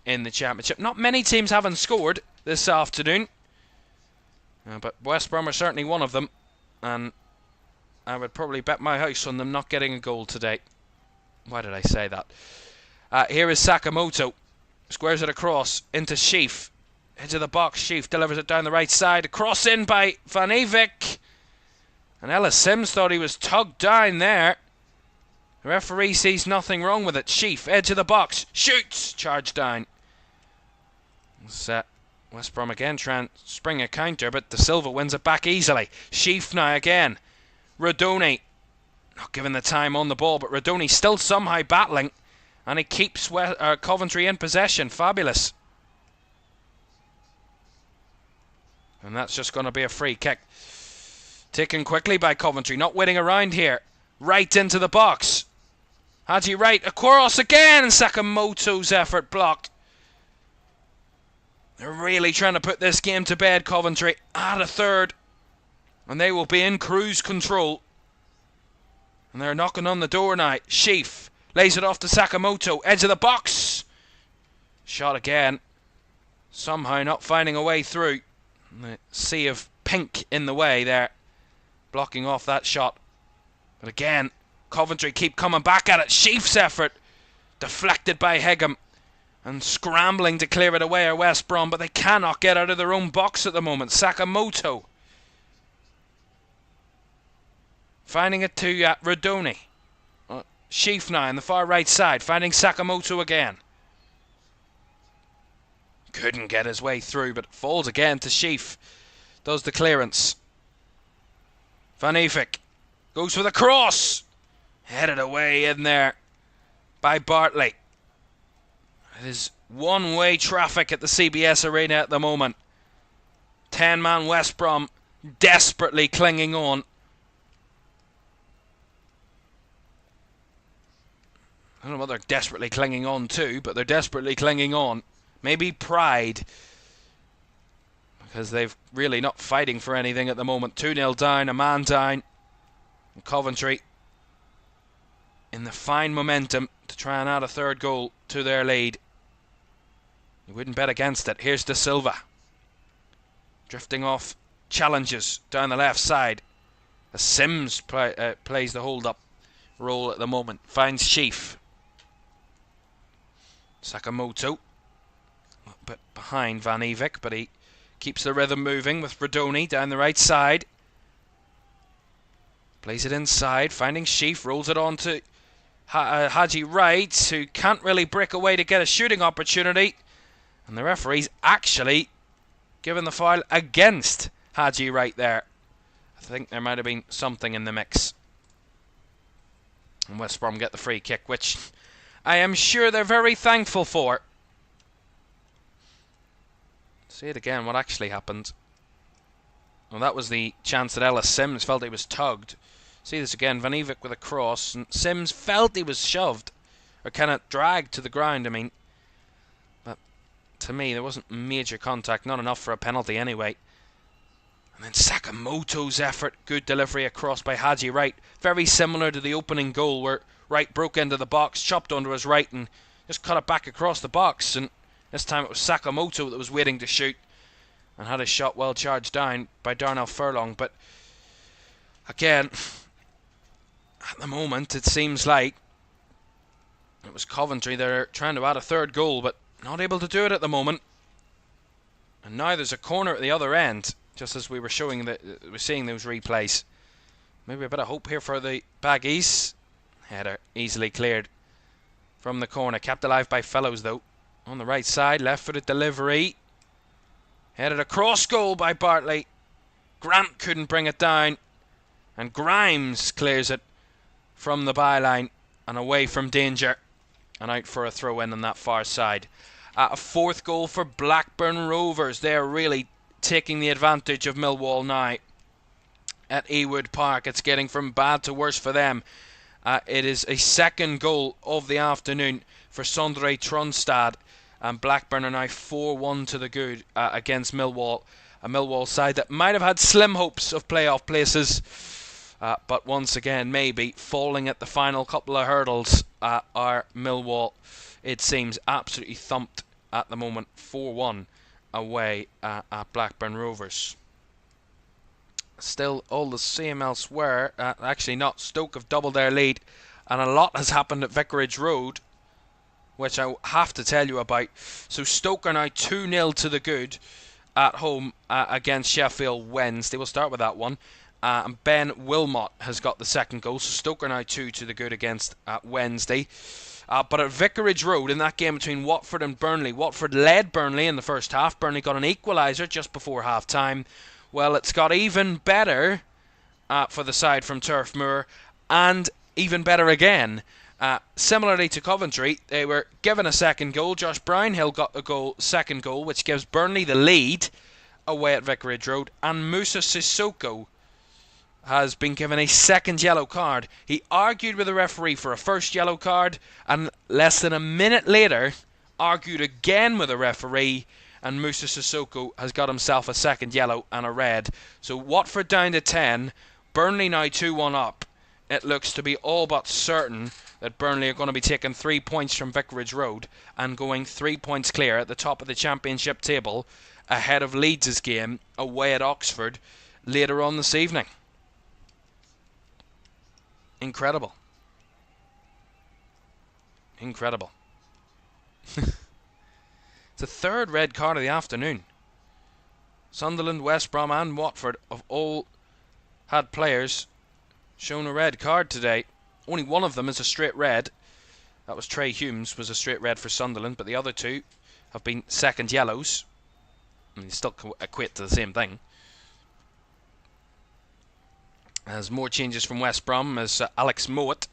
in the Championship. Not many teams haven't scored this afternoon, but West Brom are certainly one of them, and I would probably bet my house on them not getting a goal today. Why did I say that? Here is Sakamoto. Squares it across into Sheaf. Edge of the box. Sheaf delivers it down the right side. A cross in by Van Evik. And Ellis Sims thought he was tugged down there. The referee sees nothing wrong with it. Sheaf, edge of the box. Shoots. Charge down. West Brom again trying to spring a counter, but De Silva wins it back easily. Sheaf now again. Rodoni. Not given the time on the ball, but Rodoni still somehow battling. And he keeps Coventry in possession. Fabulous. And that's just going to be a free kick. Taken quickly by Coventry. Not waiting around here. Right into the box. Haji Wright. Across again. Sakamoto's effort blocked. They're really trying to put this game to bed, Coventry. Add a third. And they will be in cruise control. And they're knocking on the door now. Sheaf lays it off to Sakamoto. Edge of the box. Shot again. Somehow not finding a way through. The sea of pink in the way there, blocking off that shot. But again, Coventry keep coming back at it. Sheaf's effort deflected by Hegem, and scrambling to clear it away are West Brom, but they cannot get out of their own box at the moment. Sakamoto finding it to Rodoni. Sheaf now on the far right side, finding Sakamoto again. Couldn't get his way through, but falls again to Sheaf. Does the clearance. Van Evik goes for the cross. Headed away in there by Bartley. It is one-way traffic at the CBS Arena at the moment. 10-man West Brom desperately clinging on. I don't know what they're desperately clinging on to, but they're desperately clinging on. Maybe pride, because they've really not fighting for anything at the moment. 2-0 down, a man down. And Coventry in the fine momentum to try and add a third goal to their lead. You wouldn't bet against it. Here's De Silva. Drifting off, challenges down the left side. As Sims plays the hold-up role at the moment. Finds Sheaf. Sakamoto. A bit behind Van Evik, but he keeps the rhythm moving with Rodoni down the right side. Plays it inside, finding Sheaf, rolls it on to Haji Wright, who can't really break away to get a shooting opportunity. And the referee's actually given the foul against Haji Wright there. I think there might have been something in the mix. And West Brom get the free kick, which I am sure they're very thankful for. See it again, what actually happened. Well, that was the chance that Ellis Sims felt he was tugged. See this again, Van Evik with a cross, and Sims felt he was shoved, or kind of dragged to the ground, I mean. But to me, there wasn't major contact, not enough for a penalty anyway. And then Sakamoto's effort, good delivery across by Haji Wright. Very similar to the opening goal where Wright broke into the box, chopped onto his right and just cut it back across the box. And this time it was Sakamoto that was waiting to shoot and had his shot well charged down by Darnell Furlong. But again, at the moment it seems like it was Coventry. They're trying to add a third goal but not able to do it at the moment. And now there's a corner at the other end, just as we were showing that we're seeing those replays. Maybe a bit of hope here for the Baggies. Header easily cleared from the corner. Kept alive by Fellows though. On the right side, left-footed delivery. Headed across goal by Bartley. Grant couldn't bring it down. And Grimes clears it from the byline and away from danger. And out for a throw-in on that far side. A fourth goal for Blackburn Rovers. They're really taking the advantage of Millwall now at Ewood Park. It's getting from bad to worse for them. It is a second goal of the afternoon for Sondre Tronstad, and Blackburn are now 4-1 to the good against Millwall. A Millwall side that might have had slim hopes of playoff places, but once again maybe falling at the final couple of hurdles are Millwall. It seems absolutely thumped at the moment, 4-1 away at Blackburn Rovers. Still all the same elsewhere. Actually not. Stoke have doubled their lead, and a lot has happened at Vicarage Road, which I have to tell you about. So Stoke are now 2-0 to the good at home against Sheffield Wednesday. We'll start with that one. And Ben Wilmot has got the second goal. So Stoke are now 2 to the good against Wednesday. But at Vicarage Road, in that game between Watford and Burnley, Watford led Burnley in the first half. Burnley got an equaliser just before half-time. Well, it's got even better for the side from Turf Moor, and even better again. Similarly to Coventry, they were given a second goal. Josh Brownhill got the second goal, which gives Burnley the lead away at Vicarage Road. And Musa Sissoko has been given a second yellow card. He argued with the referee for a first yellow card, and less than a minute later argued again with the referee, and Musa Sissoko has got himself a second yellow and a red. So Watford down to 10, Burnley now 2-1 up. It looks to be all but certain that Burnley are going to be taking 3 points from Vicarage Road and going 3 points clear at the top of the Championship table, ahead of Leeds' game away at Oxford later on this evening. Incredible. Incredible. The third red card of the afternoon. Sunderland, West Brom and Watford have all had players shown a red card today. Only one of them is a straight red. That was Trey Humes, was a straight red for Sunderland, but the other two have been second yellows. I mean, still equate to the same thing. As more changes from West Brom, as Alex Mowat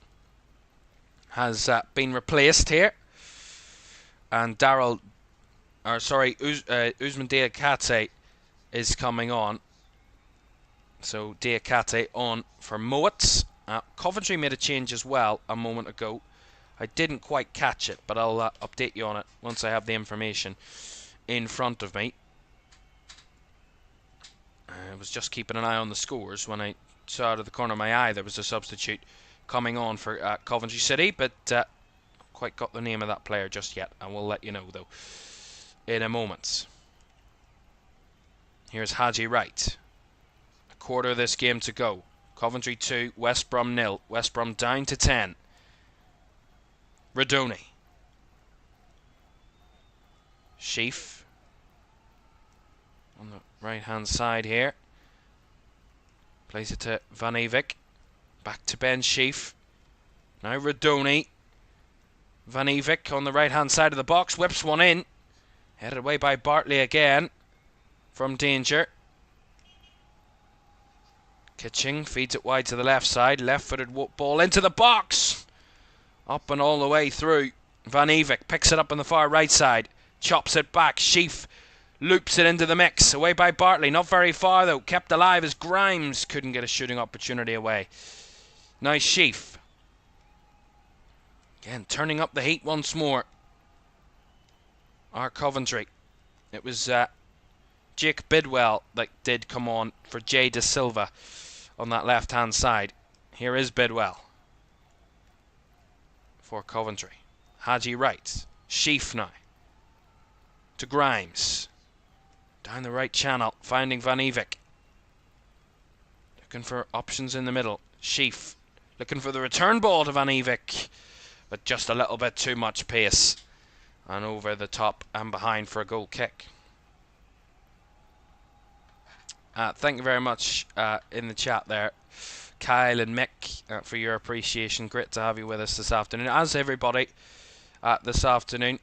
has been replaced here, and Usman Diakate is coming on. So Diakate on for Mowat. Coventry made a change as well a moment ago. I didn't quite catch it, but I'll update you on it once I have the information in front of me. I was just keeping an eye on the scores when I saw out of the corner of my eye there was a substitute coming on for Coventry City, but quite got the name of that player just yet, and we'll let you know though in a moment. Here's Haji Wright. A quarter of this game to go. Coventry 2, West Brom 0. West Brom down to 10. Radoni. Sheaf on the right hand side here. Plays it to Van Evik. Back to Ben Sheaf. Now Radoni. Van Evik on the right hand side of the box. Whips one in. Headed away by Bartley again. From danger. Kitching feeds it wide to the left side. Left-footed ball into the box. Up and all the way through. Van Evik picks it up on the far right side. Chops it back. Sheaf loops it into the mix. Away by Bartley. Not very far though. Kept alive as Grimes couldn't get a shooting opportunity away. Now Sheaf. Again, turning up the heat once more. Our Coventry. It was Jake Bidwell that did come on for Jay De Silva on that left-hand side. Here is Bidwell for Coventry. Haji Wright. Sheaf now. To Grimes. Down the right channel, finding Van Evik. Looking for options in the middle. Sheaf. Looking for the return ball to Van Evik. But just a little bit too much pace. And over the top and behind for a goal kick. Thank you very much in the chat there. Kyle and Mick, for your appreciation. Great to have you with us this afternoon. As everybody this afternoon.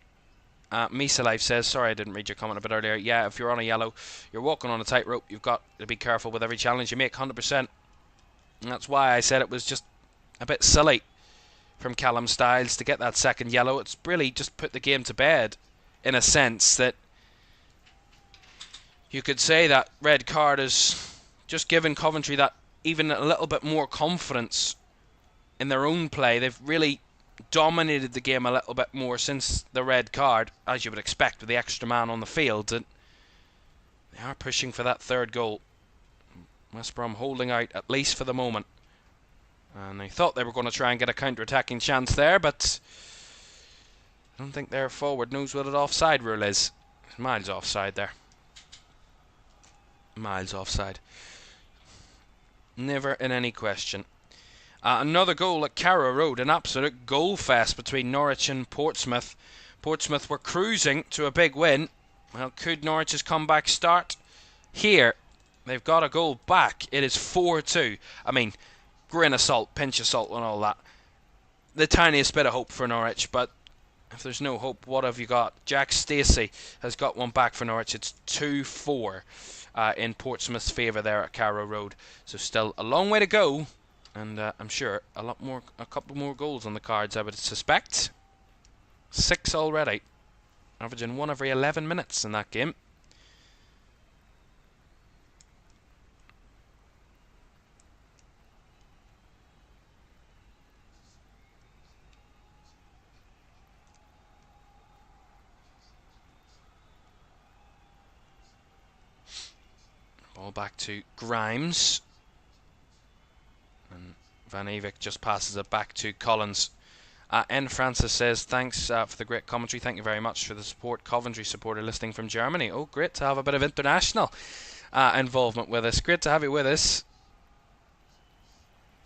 Misa Life says, sorry I didn't read your comment a bit earlier. Yeah, if you're on a yellow, you're walking on a tightrope. You've got to be careful with every challenge you make, 100%. And that's why I said it was just a bit silly from Callum Styles to get that second yellow. It's really just put the game to bed, in a sense that you could say that red card has just given Coventry that even a little bit more confidence in their own play. They've really dominated the game a little bit more since the red card, as you would expect with the extra man on the field, and they are pushing for that third goal. West Brom holding out, at least for the moment, and they thought they were going to try and get a counter-attacking chance there, but I don't think their forward knows what an offside rule is. Miles offside there. Miles offside. Never in any question. Another goal at Carrow Road, an absolute goal fest between Norwich and Portsmouth. Portsmouth were cruising to a big win. Well, could Norwich's comeback start? Here, they've got a goal back. It is 4-2. I mean, grain of salt, pinch of salt and all that. The tiniest bit of hope for Norwich, but if there's no hope, what have you got? Jack Stacey has got one back for Norwich. It's 2-4 in Portsmouth's favour there at Carrow Road. So still a long way to go. And I'm sure a couple more goals on the cards, I would suspect. 6 already. Averaging 1 every 11 minutes in that game. Ball back to Grimes. And Van Evek just passes it back to Collins. N. Francis says, thanks for the great commentary. Thank you very much for the support. Coventry supporter listening from Germany. Oh, great to have a bit of international involvement with us. Great to have you with us.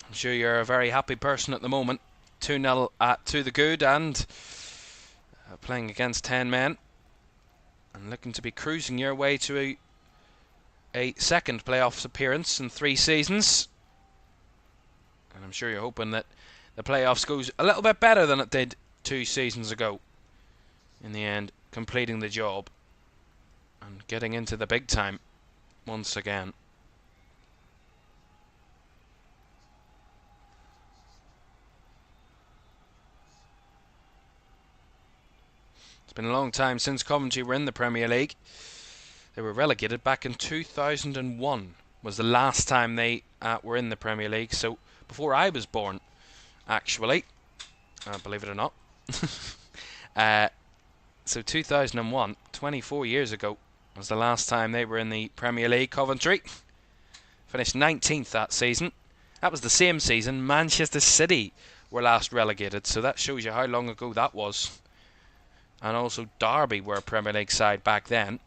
I'm sure you're a very happy person at the moment. 2-0 to the good, and playing against 10 men. And looking to be cruising your way to a second playoffs appearance in 3 seasons. And I'm sure you're hoping that the playoffs goes a little bit better than it did 2 seasons ago. In the end, completing the job and getting into the big time once again. It's been a long time since Coventry were in the Premier League. They were relegated back in 2001 was the last time they were in the Premier League. So before I was born, actually, believe it or not. So 2001, 24 years ago, was the last time they were in the Premier League. Coventry finished 19th that season. That was the same season Manchester City were last relegated, so that shows you how long ago that was. And also Derby were a Premier League side back then,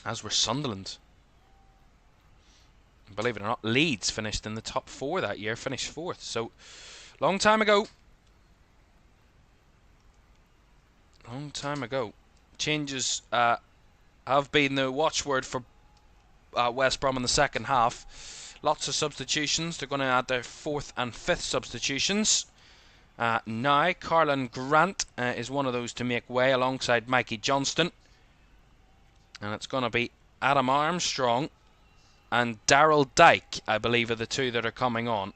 as were Sunderland. Believe it or not, Leeds finished in the top 4 that year, finished 4th. So, long time ago. Long time ago. Changes have been the watchword for West Brom in the second half. Lots of substitutions. They're going to add their 4th and 5th substitutions. Now, Carlin Grant is one of those to make way alongside Mikey Johnston. And it's going to be Adam Armstrong and Daryl Dyke, I believe, are the 2 that are coming on.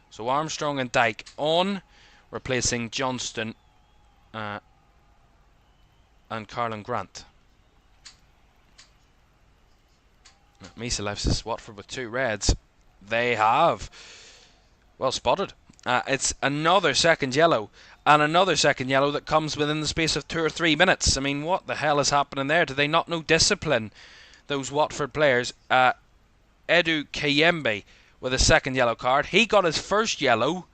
So Armstrong and Dyke on, replacing Johnston and Carlin Grant. Misa Life says Watford with 2 reds. They have. Well spotted. It's another second yellow. And another second yellow that comes within the space of 2 or 3 minutes. I mean, what the hell is happening there? Do they not know discipline, those Watford players? Edu Kayembe with a second yellow card. He got his first yellow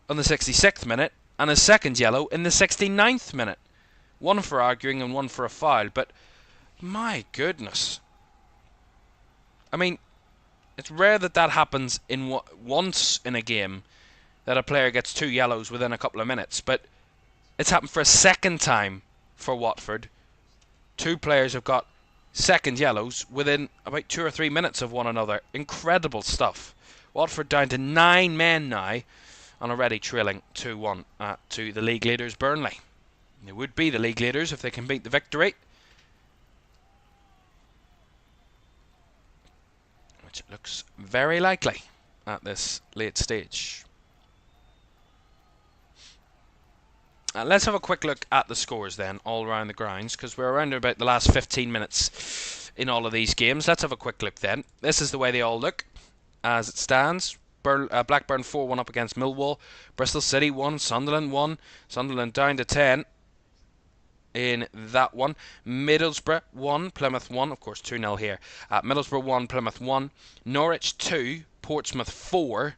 on the 66th minute and his second yellow in the 69th minute. 1 for arguing and 1 for a foul. But my goodness. I mean, it's rare that that happens in once in a game, that a player gets 2 yellows within a couple of minutes. But it's happened for a second time for Watford. 2 players have got second yellows within about 2 or 3 minutes of one another. Incredible stuff. Watford down to 9 men now and already trailing 2-1 to the league leaders Burnley. They would be the league leaders if they can beat the Victory, which looks very likely at this late stage. Let's have a quick look at the scores then, all around the grounds, because we're around about the last 15 minutes in all of these games. Let's have a quick look then. This is the way they all look as it stands. Blackburn 4-1 up against Millwall. Bristol City 1, Sunderland 1. Sunderland down to 10 in that one. Middlesbrough 1, Plymouth 1. Of course, 2-0 here. Middlesbrough 1, Plymouth 1. Norwich 2, Portsmouth 4.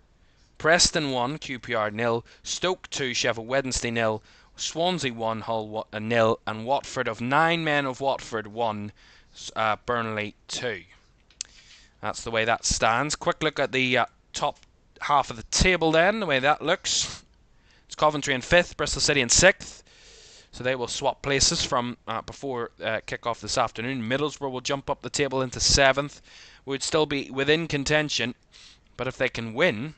Preston 1, QPR 0. Stoke 2, Sheffield Wednesday 0. Swansea 1, Hull 0. And Watford, of 9 men of Watford 1, Burnley 2. That's the way that stands. Quick look at the top half of the table then, the way that looks. It's Coventry in 5th, Bristol City in 6th. So they will swap places from before kick-off this afternoon. Middlesbrough will jump up the table into 7th. Would still be within contention, but if they can win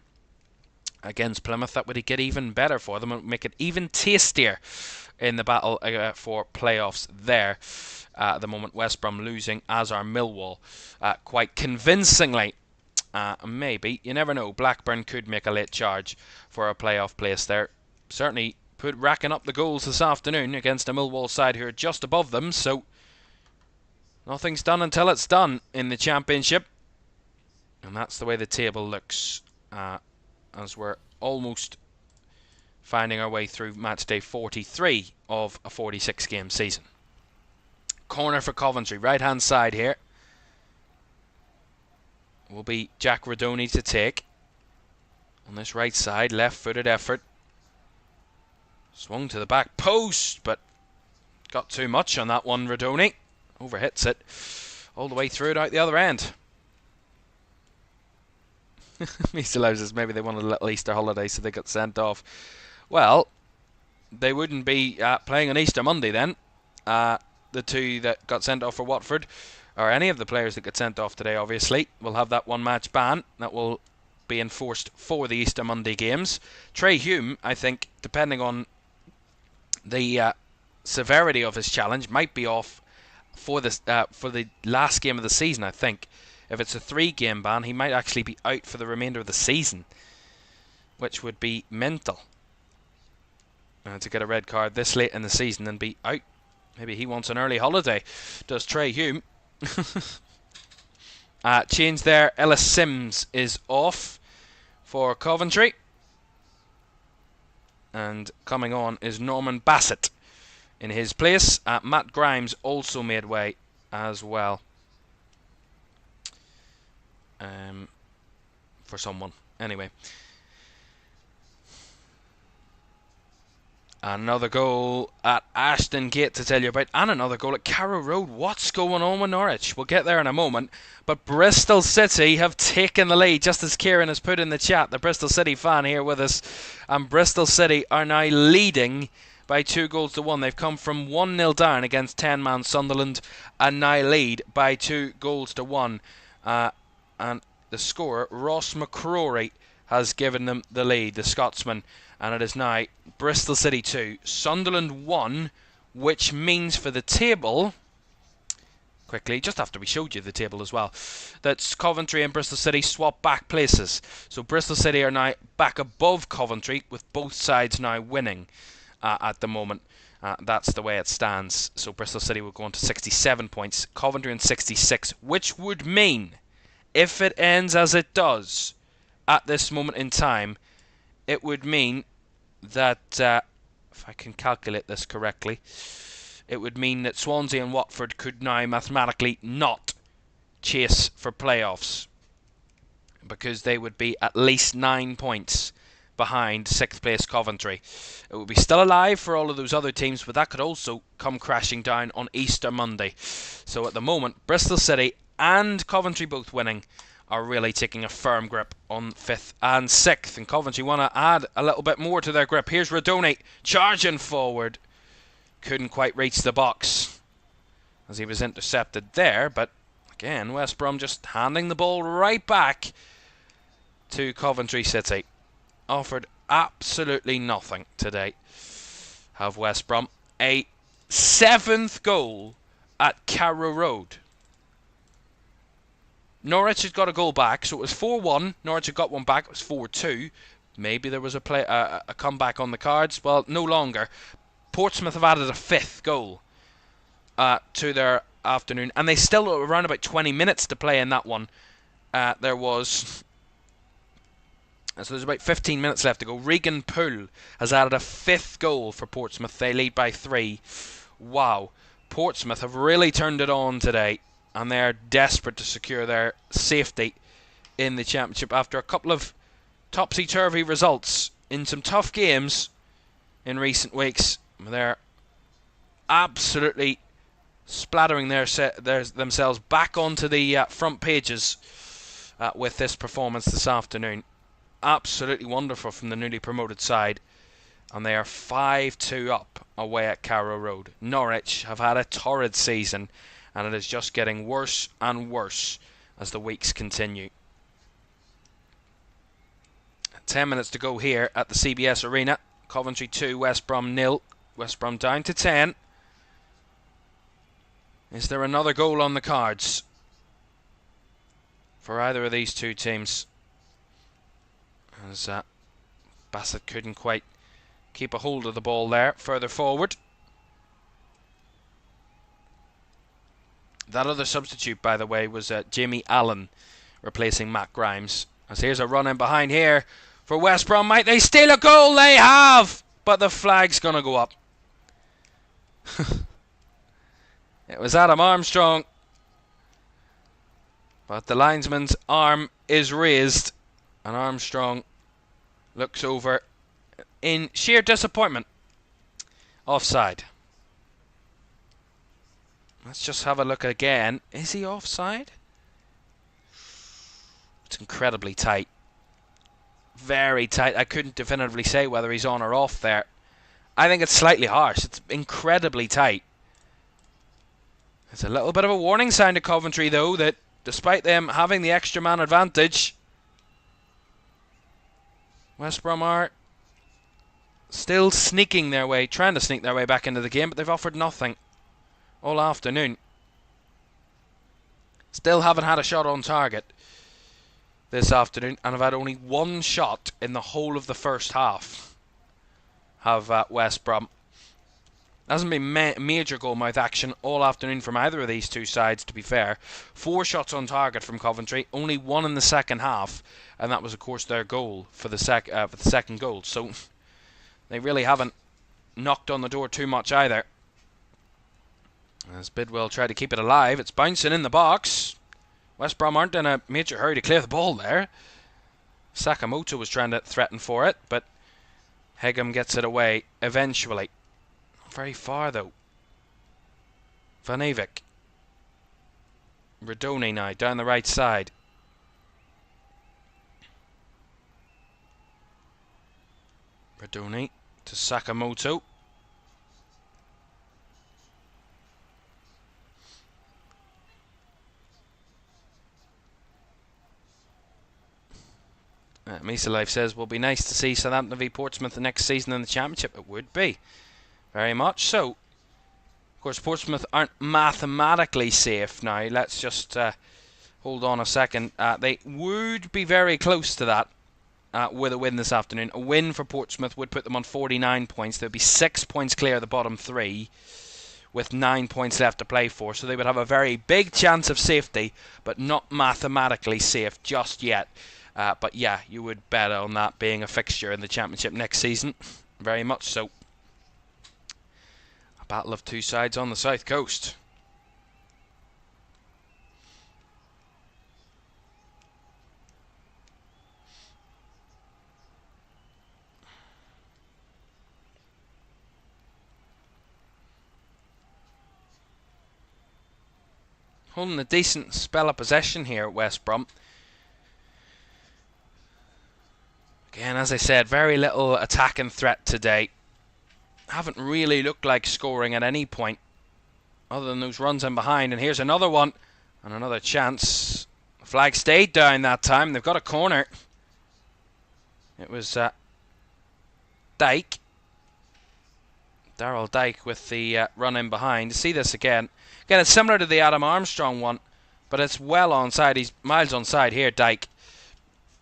against Plymouth, that would get even better for them and make it even tastier in the battle for playoffs there. At the moment, West Brom losing, as are Millwall, quite convincingly. Maybe, you never know, Blackburn could make a late charge for a playoff place there. Certainly racking up the goals this afternoon against a Millwall side who are just above them, so nothing's done until it's done in the Championship. And that's the way the table looks as we're almost finding our way through matchday 43 of a 46-game season. Corner for Coventry, right-hand side here. Will be Jack Radoni to take. On this right side, left-footed effort. Swung to the back post, but got too much on that one, Radoni. Overhits it all the way through it out the other end. Easter losers, maybe they wanted a little Easter holiday, so they got sent off. Well, they wouldn't be playing on Easter Monday then. The two that got sent off for Watford, or any of the players that got sent off today, obviously, will have that one-match ban that will be enforced for the Easter Monday games. Trey Hume, I think, depending on the severity of his challenge, might be off for the last game of the season, I think. If it's a 3-game ban, he might actually be out for the remainder of the season, which would be mental. To get a red card this late in the season and be out. Maybe he wants an early holiday, does Trey Hume. Change there. Ellis Sims is off for Coventry. And coming on is Norman Bassett in his place. Matt Grimes also made way as well. For someone. Anyway. Another goal at Ashton Gate to tell you about, and another goal at Carrow Road. What's going on with Norwich? We'll get there in a moment. But Bristol City have taken the lead, just as Kieran has put in the chat, the Bristol City fan here with us. And Bristol City are now leading by 2-1. They've come from 1-0 down against 10-man Sunderland and now lead by 2-1. And the scorer, Ross McCrory, has given them the lead, the Scotsman. And it is now Bristol City 2, Sunderland 1, which means for the table, quickly, just after we showed you the table as well, that Coventry and Bristol City swap back places. So Bristol City are now back above Coventry, with both sides now winning at the moment. That's the way it stands. So Bristol City will go on to 67 points, Coventry on 66, which would mean, if it ends as it does at this moment in time, it would mean that, if I can calculate this correctly, it would mean that Swansea and Watford could now mathematically not chase for playoffs, because they would be at least 9 points behind 6th place Coventry. It would be still alive for all of those other teams, but that could also come crashing down on Easter Monday. So at the moment, Bristol City and Coventry both winning are really taking a firm grip on 5th and 6th. And Coventry want to add a little bit more to their grip. Here's Radoni charging forward. Couldn't quite reach the box as he was intercepted there. But again, West Brom just handing the ball right back. to Coventry City. Offered absolutely nothing today. Have West Brom. A 7th goal at Carrow Road. Norwich had got a goal back, so it was 4-1. Norwich had got one back, it was 4-2. Maybe there was a comeback on the cards. Well, no longer. Portsmouth have added a 5th goal to their afternoon, and they still around about 20 minutes to play in that one. So there's about 15 minutes left to go. Regan Poole has added a 5th goal for Portsmouth. They lead by 3. Wow. Portsmouth have really turned it on today, and they're desperate to secure their safety in the Championship after a couple of topsy-turvy results in some tough games in recent weeks. They're absolutely splattering themselves back onto the front pages with this performance this afternoon. Absolutely wonderful from the newly promoted side, and they are 5-2 up away at Carrow Road. Norwich have had a torrid season, and it is just getting worse and worse as the weeks continue. 10 minutes to go here at the CBS Arena. Coventry 2, West Brom 0. West Brom down to 10. Is there another goal on the cards for either of these two teams? As Bassett couldn't quite keep a hold of the ball there. Further forward. That other substitute, by the way, was Jamie Allen replacing Matt Grimes. As here's a run in behind here for West Brom. Might they steal a goal? They have! But the flag's going to go up. It was Adam Armstrong. But the linesman's arm is raised, and Armstrong looks over in sheer disappointment. Offside. Let's just have a look again. Is he offside? It's incredibly tight. Very tight. I couldn't definitively say whether he's on or off there. I think it's slightly harsh. It's incredibly tight. It's a little bit of a warning sign to Coventry, though, that despite them having the extra man advantage, West Brom are still sneaking their way, trying to sneak their way back into the game, but they've offered nothing all afternoon. Still haven't had a shot on target this afternoon, and have had only one shot in the whole of the first half. Have West Brom. Hasn't been major goal-mouth action all afternoon from either of these two sides, to be fair. 4 shots on target from Coventry, only 1 in the second half, and that was, of course, their goal for the second goal. So they really haven't knocked on the door too much either. As Bidwell tried to keep it alive, it's bouncing in the box. West Brom aren't in a major hurry to clear the ball there. Sakamoto was trying to threaten for it, but Hegum gets it away eventually. Very far though. Van Avik. Radoni now down the right side. Radoni to Sakamoto. Misa Life says, will be nice to see Southampton v Portsmouth the next season in the Championship. It would be. Very much so. Of course, Portsmouth aren't mathematically safe now. Let's just hold on a second. They would be very close to that with a win this afternoon. A win for Portsmouth would put them on 49 points. They would be 6 points clear of the bottom 3 with 9 points left to play for. So they would have a very big chance of safety, but not mathematically safe just yet. But yeah, you would bet on that being a fixture in the Championship next season. Very much so. A battle of two sides on the south coast. Holding a decent spell of possession here at West Brom. Again, as I said, very little attacking threat today. Haven't really looked like scoring at any point other than those runs in behind. And here's another one and another chance. The flag stayed down that time. They've got a corner. It was Dyke. Daryl Dyke with the run in behind. See this again. Again, it's similar to the Adam Armstrong one, but it's well onside. He's miles onside here, Dyke.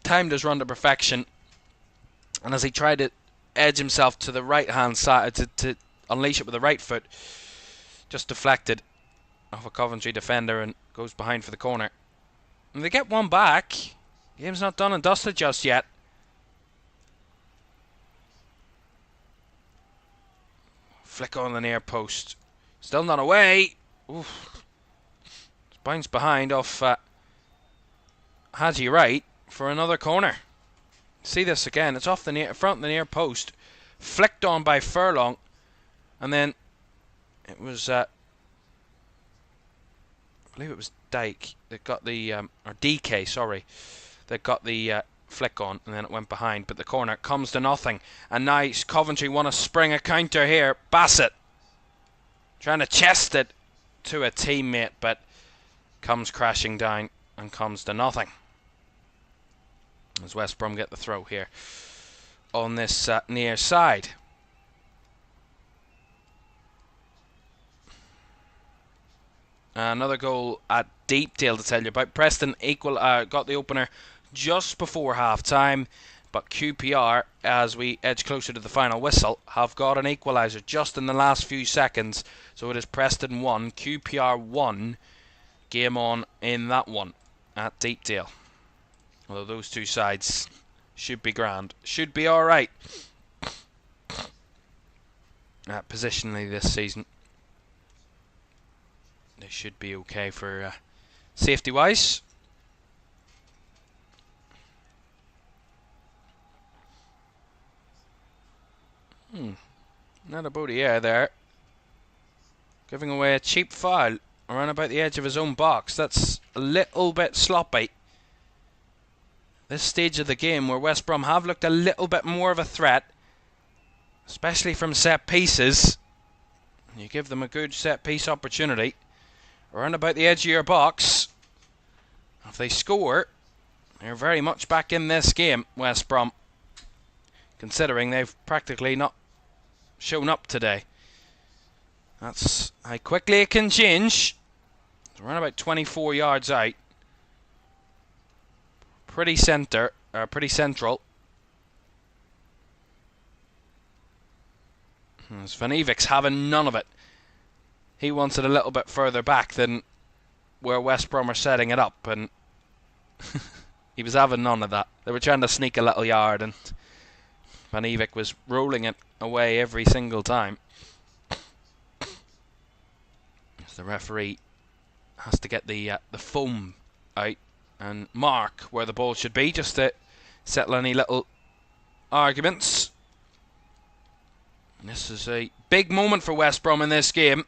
Timed his run to perfection. And as he tried to edge himself to the right-hand side, to unleash it with the right foot, just deflected off a Coventry defender and goes behind for the corner. And they get one back. Game's not done and dusted just yet. Flick on the near post. Still not away. Oof. Bounce behind off Haji Wright for another corner. See this again. It's off the front of the near post. Flicked on by Furlong. And then it was I believe it was Dyke that got the or DK, sorry, that got the flick on, and then it went behind, but the corner comes to nothing. And now Coventry want to spring a counter here. Bassett trying to chest it to a teammate, but comes crashing down and comes to nothing. As West Brom get the throw here on this near side. Another goal at Deepdale to tell you about. Preston got the opener just before half-time, but QPR, as we edge closer to the final whistle, have got an equaliser just in the last few seconds. So it is Preston 1, QPR 1. Game on in that one at Deepdale. Although those two sides should be grand. Should be alright positionally this season. They should be okay for safety-wise. Not a Boudier there. Giving away a cheap foul around about the edge of his own box. That's a little bit sloppy. This stage of the game where West Brom have looked a little bit more of a threat, especially from set pieces. You give them a good set piece opportunity around about the edge of your box. If they score, they're very much back in this game, West Brom, considering they've practically not shown up today. That's how quickly it can change. It's around about 24 yards out. Pretty central. As Van Evik's having none of it. He wants it a little bit further back than where West Brom are setting it up, and he was having none of that. They were trying to sneak a little yard, and Van Evik was rolling it away every single time. As the referee has to get the foam out and mark where the ball should be, just to settle any little arguments. And this is a big moment for West Brom in this game.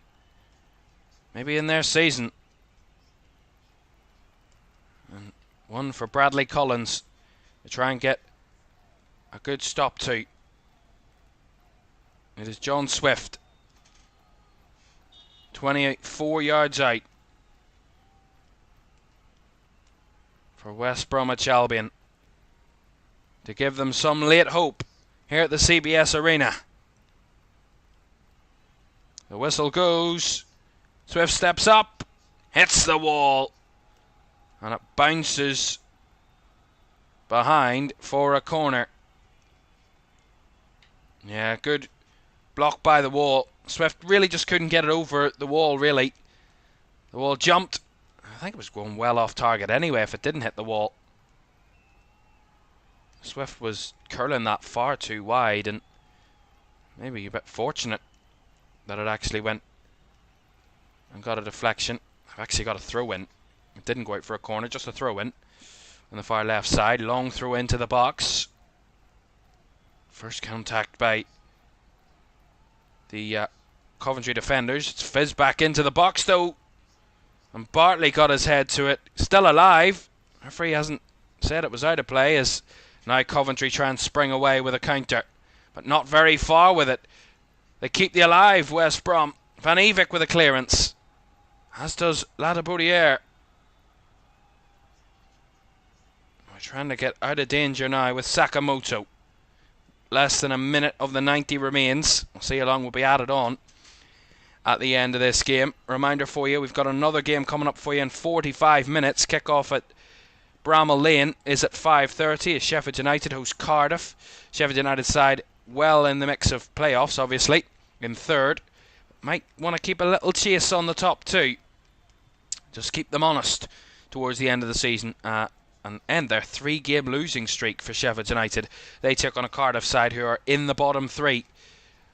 Maybe in their season. And one for Bradley Collins to try and get a good stop to. It is John Swift. 24 yards out for West Bromwich Albion to give them some late hope here at the CBS Arena. The whistle goes. Swift steps up, hits the wall, and it bounces behind for a corner. Yeah, good block by the wall. Swift really just couldn't get it over the wall, really. The wall jumped. I think it was going well off target anyway if it didn't hit the wall. Swift was curling that far too wide, and maybe a bit fortunate that it actually went and got a deflection. I've actually got a throw in. It didn't go out for a corner, just a throw in. On the far left side, long throw into the box. First contact by the Coventry defenders. It's fizzed back into the box though. And Bartley got his head to it. Still alive. Referee hasn't said it was out of play, as now Coventry try and spring away with a counter. But not very far with it. They keep the alive, West Brom. Van Evik with a clearance. As does Ladaboudier. We're trying to get out of danger now with Sakamoto. Less than a minute of the 90 remains. We'll see how long will be added on at the end of this game. Reminder for you, we've got another game coming up for you in 45 minutes. Kick-off at Bramall Lane is at 5:30 as Sheffield United host Cardiff. Sheffield United side well in the mix of playoffs, obviously, in third. Might want to keep a little chase on the top two. Just keep them honest towards the end of the season and end their 3-game losing streak for Sheffield United. They took on a Cardiff side who are in the bottom three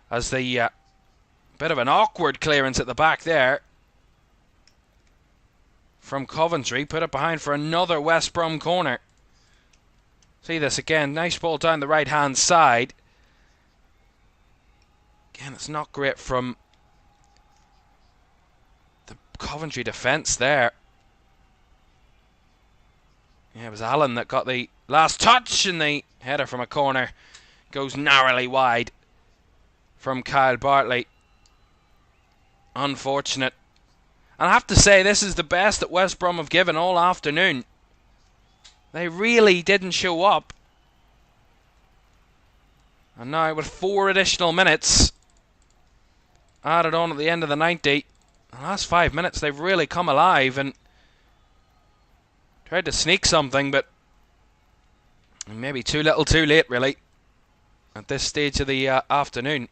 as the bit of an awkward clearance at the back there from Coventry. Put it behind for another West Brom corner. See this again. Nice ball down the right-hand side. Again, it's not great from the Coventry defence there. Yeah, it was Allen that got the last touch, and the header from a corner goes narrowly wide from Kyle Bartley. Unfortunate. And I have to say, this is the best that West Brom have given all afternoon. They really didn't show up. And now with 4 additional minutes added on at the end of the 90, the last 5 minutes they've really come alive and tried to sneak something, but maybe too little too late really at this stage of the afternoon.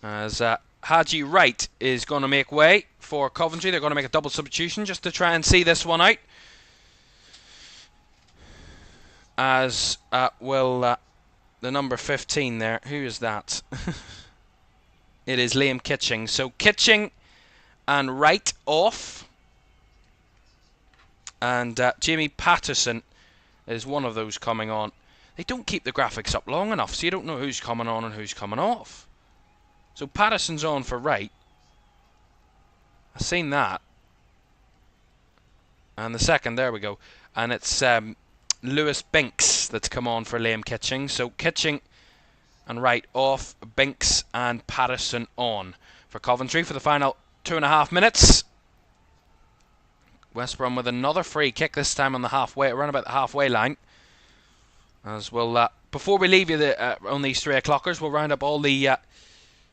As Haji Wright is going to make way for Coventry. They're going to make a double substitution just to try and see this one out. As will the number 15 there. Who is that? It is Liam Kitching. So Kitching and Wright off. And Jamie Patterson is one of those coming on. They don't keep the graphics up long enough, so you don't know who's coming on and who's coming off. So Patterson's on for Wright. I've seen that. And the second, there we go. And it's Lewis Binks that's come on for Liam Kitching. So Kitching and Wright off, Binks and Patterson on for Coventry for the final 2.5 minutes. West Brom with another free kick, this time on the halfway, around about the halfway line. As we'll, before we leave you on these 3 o'clockers, we'll round up all the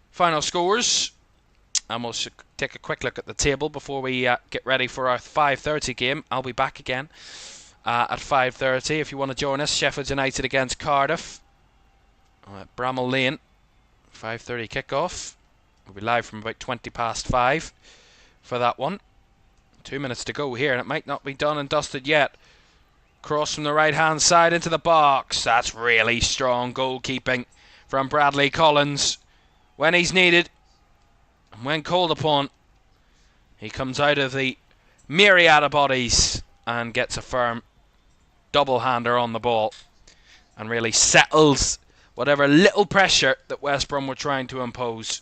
final scores. And we'll take a quick look at the table before we get ready for our 5:30 game. I'll be back again at 5:30 if you want to join us. Sheffield United against Cardiff at Bramall Lane. 5:30 kickoff. We'll be live from about 5:20 for that one. 2 minutes to go here, and it might not be done and dusted yet. Cross from the right-hand side into the box. That's really strong goalkeeping from Bradley Collins. When he's needed, and when called upon, he comes out of the myriad of bodies and gets a firm double-hander on the ball and really settles whatever little pressure that West Brom were trying to impose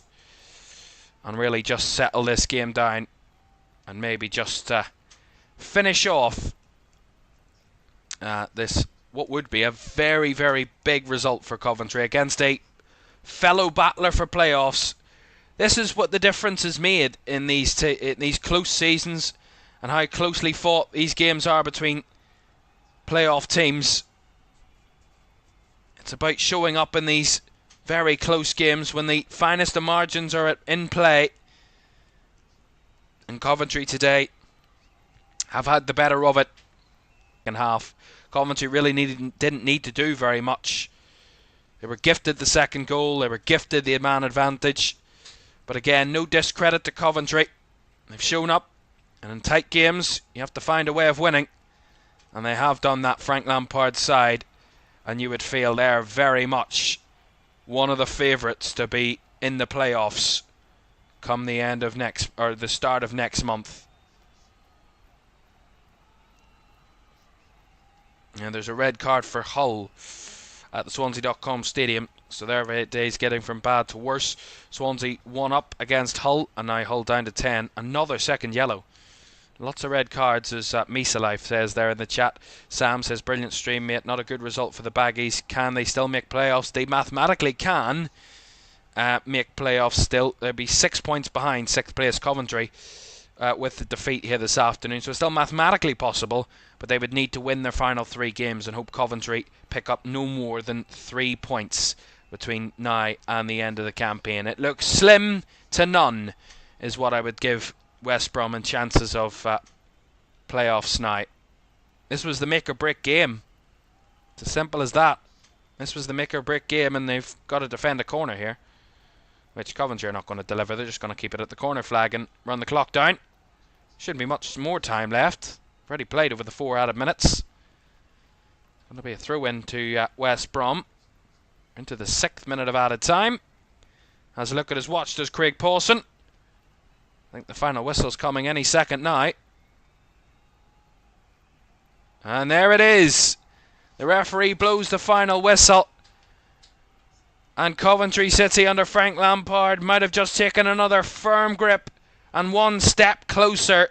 and really just settle this game down. And maybe just finish off this, what would be a very, very big result for Coventry against a fellow battler for playoffs. This is what the difference is made in these close seasons and how closely fought these games are between playoff teams. It's about showing up in these very close games when the finest of margins are in play. And Coventry today have had the better of it in half. Coventry really didn't need to do very much. They were gifted the second goal. They were gifted the man advantage. But again, no discredit to Coventry. They've shown up. And in tight games, you have to find a way of winning. And they have done that, Frank Lampard's side. And you would feel they're very much one of the favourites to be in the playoffs come the end of the start of next month. And there's a red card for Hull at the Swansea.com stadium. So their day's getting from bad to worse. Swansea 1 up against Hull, and now Hull down to 10. Another second yellow. Lots of red cards, as Misa Life says there in the chat. Sam says, brilliant stream, mate. Not a good result for the Baggies. Can they still make playoffs? They mathematically can make playoffs still. They'll be 6 points behind 6th place Coventry with the defeat here this afternoon. So it's still mathematically possible, but they would need to win their final 3 games and hope Coventry pick up no more than 3 points between now and the end of the campaign. It looks slim to none is what I would give West Brom in chances of playoffs now. This was the make or break game. It's as simple as that. This was the make or break game, and they've got to defend a corner here, which Coventry are not going to deliver. They're just going to keep it at the corner flag and run the clock down. Shouldn't be much more time left. Already played over the 4 added minutes. Going to be a throw in to West Brom into the 6th minute of added time. Has a look at his watch, does Craig Pawson. I think the final whistle's coming any second now. And there it is. The referee blows the final whistle. And Coventry City under Frank Lampard might have just taken another firm grip and one step closer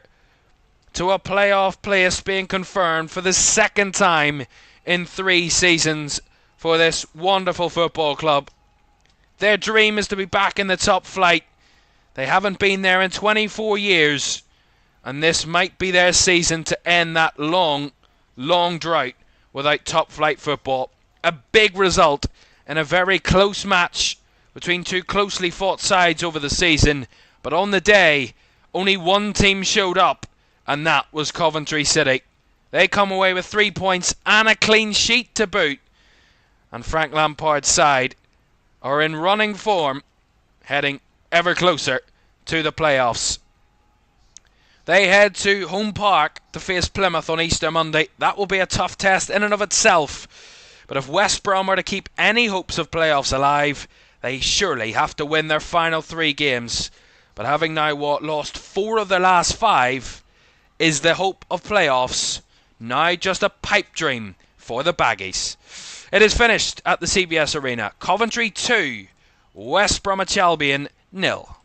to a playoff place being confirmed for the 2nd time in 3 seasons for this wonderful football club. Their dream is to be back in the top flight. They haven't been there in 24 years, and this might be their season to end that long drought without top flight football. A big result in a very close match between 2 closely fought sides over the season, but on the day only one team showed up, and that was Coventry City. They come away with 3 points and a clean sheet to boot, and Frank Lampard's side are in running form, heading ever closer to the playoffs. They head to Home Park to face Plymouth on Easter Monday. That will be a tough test in and of itself. But if West Brom are to keep any hopes of playoffs alive, they surely have to win their final 3 games. But having now lost 4 of their last 5, is the hope of playoffs now just a pipe dream for the Baggies? It is finished at the CBS Arena. Coventry 2, West Bromwich Albion 0.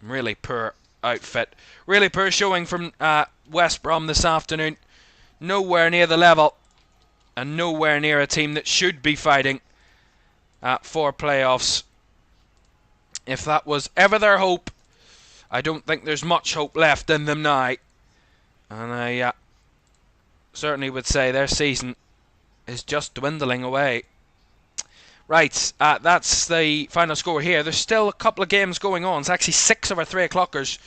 Really poor outfit. Really poor showing from West Brom this afternoon. Nowhere near the level, and nowhere near a team that should be fighting for playoffs. If that was ever their hope, I don't think there's much hope left in them now. And I certainly would say their season is just dwindling away. Right, that's the final score here. There's still a couple of games going on. It's actually 6 of our 3 o'clockers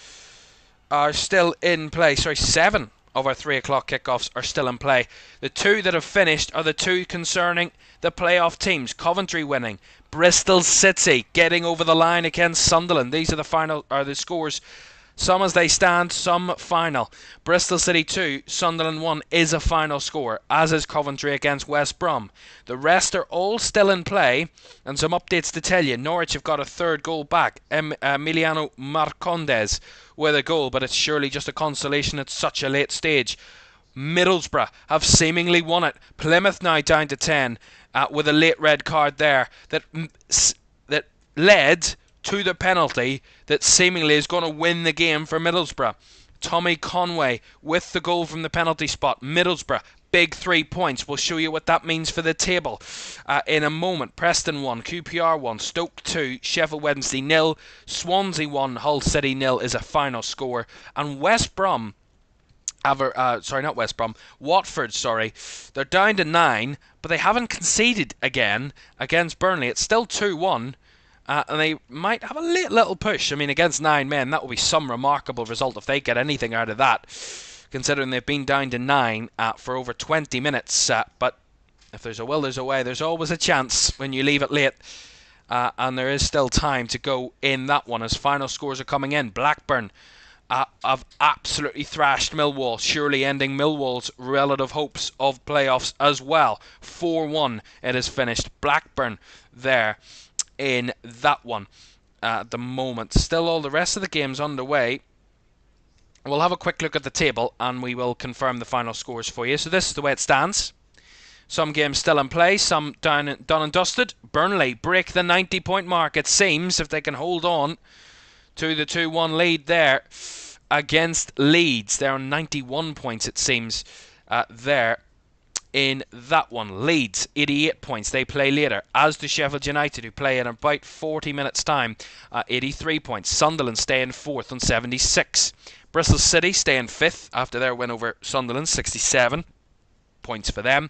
are still in play. Sorry, 7 of our 3 o'clock kickoffs are still in play. The 2 that have finished are the 2 concerning the playoff teams. Coventry winning, Bristol City getting over the line against Sunderland. These are the scores. Some as they stand, some final. Bristol City 2, Sunderland 1 is a final score, as is Coventry against West Brom. The rest are all still in play, and some updates to tell you. Norwich have got a 3rd goal back. Emiliano Marcondes with a goal, but it's surely just a consolation at such a late stage. Middlesbrough have seemingly won it. Plymouth now down to 10 with a late red card there that led to the penalty that seemingly is going to win the game for Middlesbrough. Tommy Conway with the goal from the penalty spot. Middlesbrough, big 3 points. We'll show you what that means for the table in a moment. Preston 1, QPR 1, Stoke 2, Sheffield Wednesday 0, Swansea 1, Hull City 0 is a final score. And West Brom, Watford, they're down to 9, but they haven't conceded again against Burnley. It's still 2-1. And they might have a little push. I mean, against 9 men, that will be some remarkable result if they get anything out of that, considering they've been down to 9 for over 20 minutes. But if there's a will, there's a way. There's always a chance when you leave it late. And there is still time to go in that one as final scores are coming in. Blackburn have absolutely thrashed Millwall, surely ending Millwall's relative hopes of playoffs as well. 4-1 it is finished. Blackburn there in that one at the moment. Still all the rest of the games underway. We'll have a quick look at the table and we will confirm the final scores for you. So this is the way it stands. Some games still in play, some done and dusted. Burnley break the 90-point mark, it seems, if they can hold on to the 2-1 lead there against Leeds. They're on 91 points, it seems, there. in that one. Leeds, 88 points. They play later, as do Sheffield United, who play in about 40 minutes' time, 83 points. Sunderland stay in 4th on 76. Bristol City stay in 5th after their win over Sunderland, 67 points for them.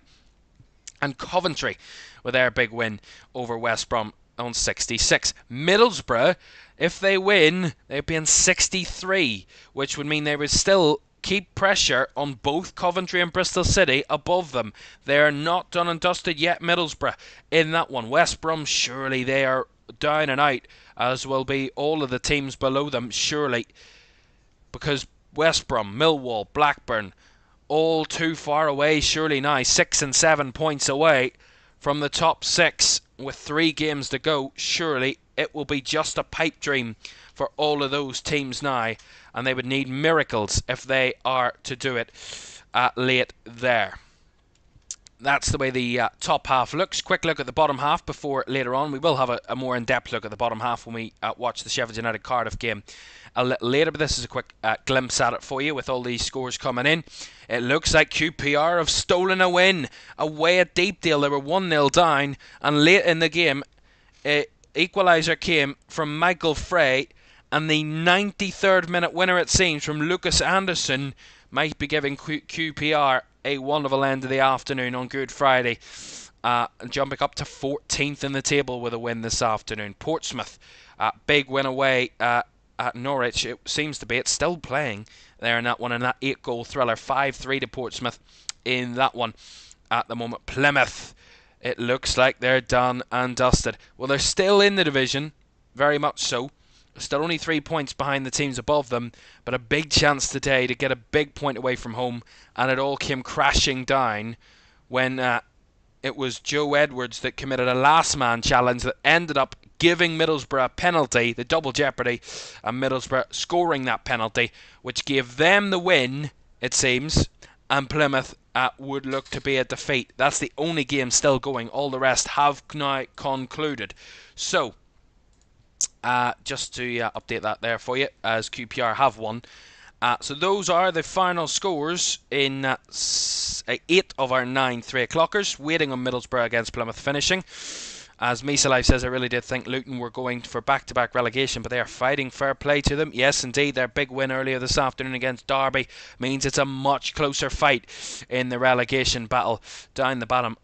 And Coventry, with their big win over West Brom, on 66. Middlesbrough, if they win, they'd be on 63, which would mean they would still keep pressure on both Coventry and Bristol City above them. They are not done and dusted yet, Middlesbrough, in that one. West Brom, surely they are down and out, as will be all of the teams below them, surely, because West Brom, Millwall, Blackburn, all too far away, surely now, 6 and 7 points away from the top 6 with 3 games to go. Surely it will be just a pipe dream for all of those teams now, and they would need miracles if they are to do it late there. That's the way the top half looks. Quick look at the bottom half before later on. We will have a more in-depth look at the bottom half when we watch the Sheffield United Cardiff game a little later, but this is a quick glimpse at it for you with all these scores coming in. It looks like QPR have stolen a win away at Deepdale. They were 1-0 down, and late in the game, equaliser came from Michael Frey, and the 93rd minute winner, it seems, from Lucas Anderson might be giving QPR a wonderful end of the afternoon on Good Friday, jumping up to 14th in the table with a win this afternoon. Portsmouth, big win away at Norwich. It seems to be, it's still playing there in that one, in that 8-goal thriller. 5-3 to Portsmouth in that one at the moment. Plymouth, it looks like they're done and dusted. Well, they're still in the division, very much so. Still only 3 points behind the teams above them, but a big chance today to get a big point away from home, and it all came crashing down when it was Joe Edwards that committed a last-man challenge that ended up giving Middlesbrough a penalty, the double jeopardy, and Middlesbrough scoring that penalty, which gave them the win, it seems, and Plymouth would look to be a defeat. That's the only game still going. All the rest have now concluded. So, just to update that there for you, as QPR have won. So those are the final scores in 8 of our 9 3 o'clockers, waiting on Middlesbrough against Plymouth finishing. As Misa Life says, I really did think Luton were going for back-to-back relegation, but they are fighting. Fair play to them. Yes, indeed, their big win earlier this afternoon against Derby means it's a much closer fight in the relegation battle. Down the bottom,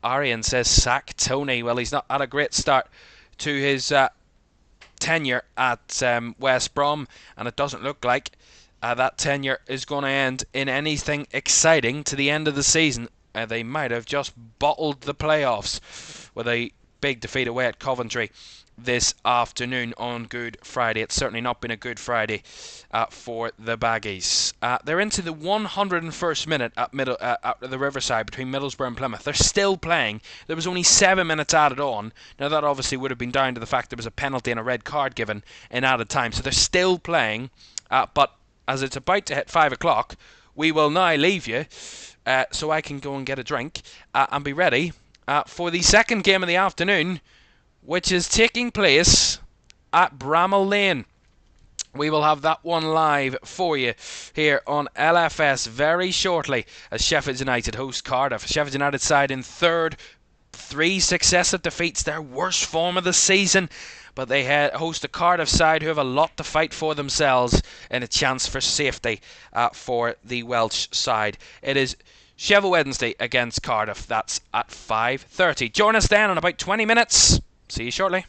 Arian says, sack Tony. Well, he's not had a great start to his tenure at West Brom, and it doesn't look like that tenure is going to end in anything exciting to the end of the season. They might have just bottled the playoffs with a big defeat away at Coventry this afternoon on Good Friday. It's certainly not been a good Friday for the Baggies. They're into the 101st minute at the Riverside between Middlesbrough and Plymouth. They're still playing. There was only 7 minutes added on. Now that obviously would have been down to the fact there was a penalty and a red card given in added time. So they're still playing, but as it's about to hit 5 o'clock, we will now leave you so I can go and get a drink and be ready for the second game of the afternoon, which is taking place at Bramall Lane. We will have that one live for you here on LFS very shortly as Sheffield United host Cardiff. Sheffield United side in third, 3 successive defeats, their worst form of the season. But they host a Cardiff side who have a lot to fight for themselves and a chance for safety for the Welsh side. It is Sheffield Wednesday against Cardiff. That's at 5:30. Join us then in about 20 minutes. See you shortly.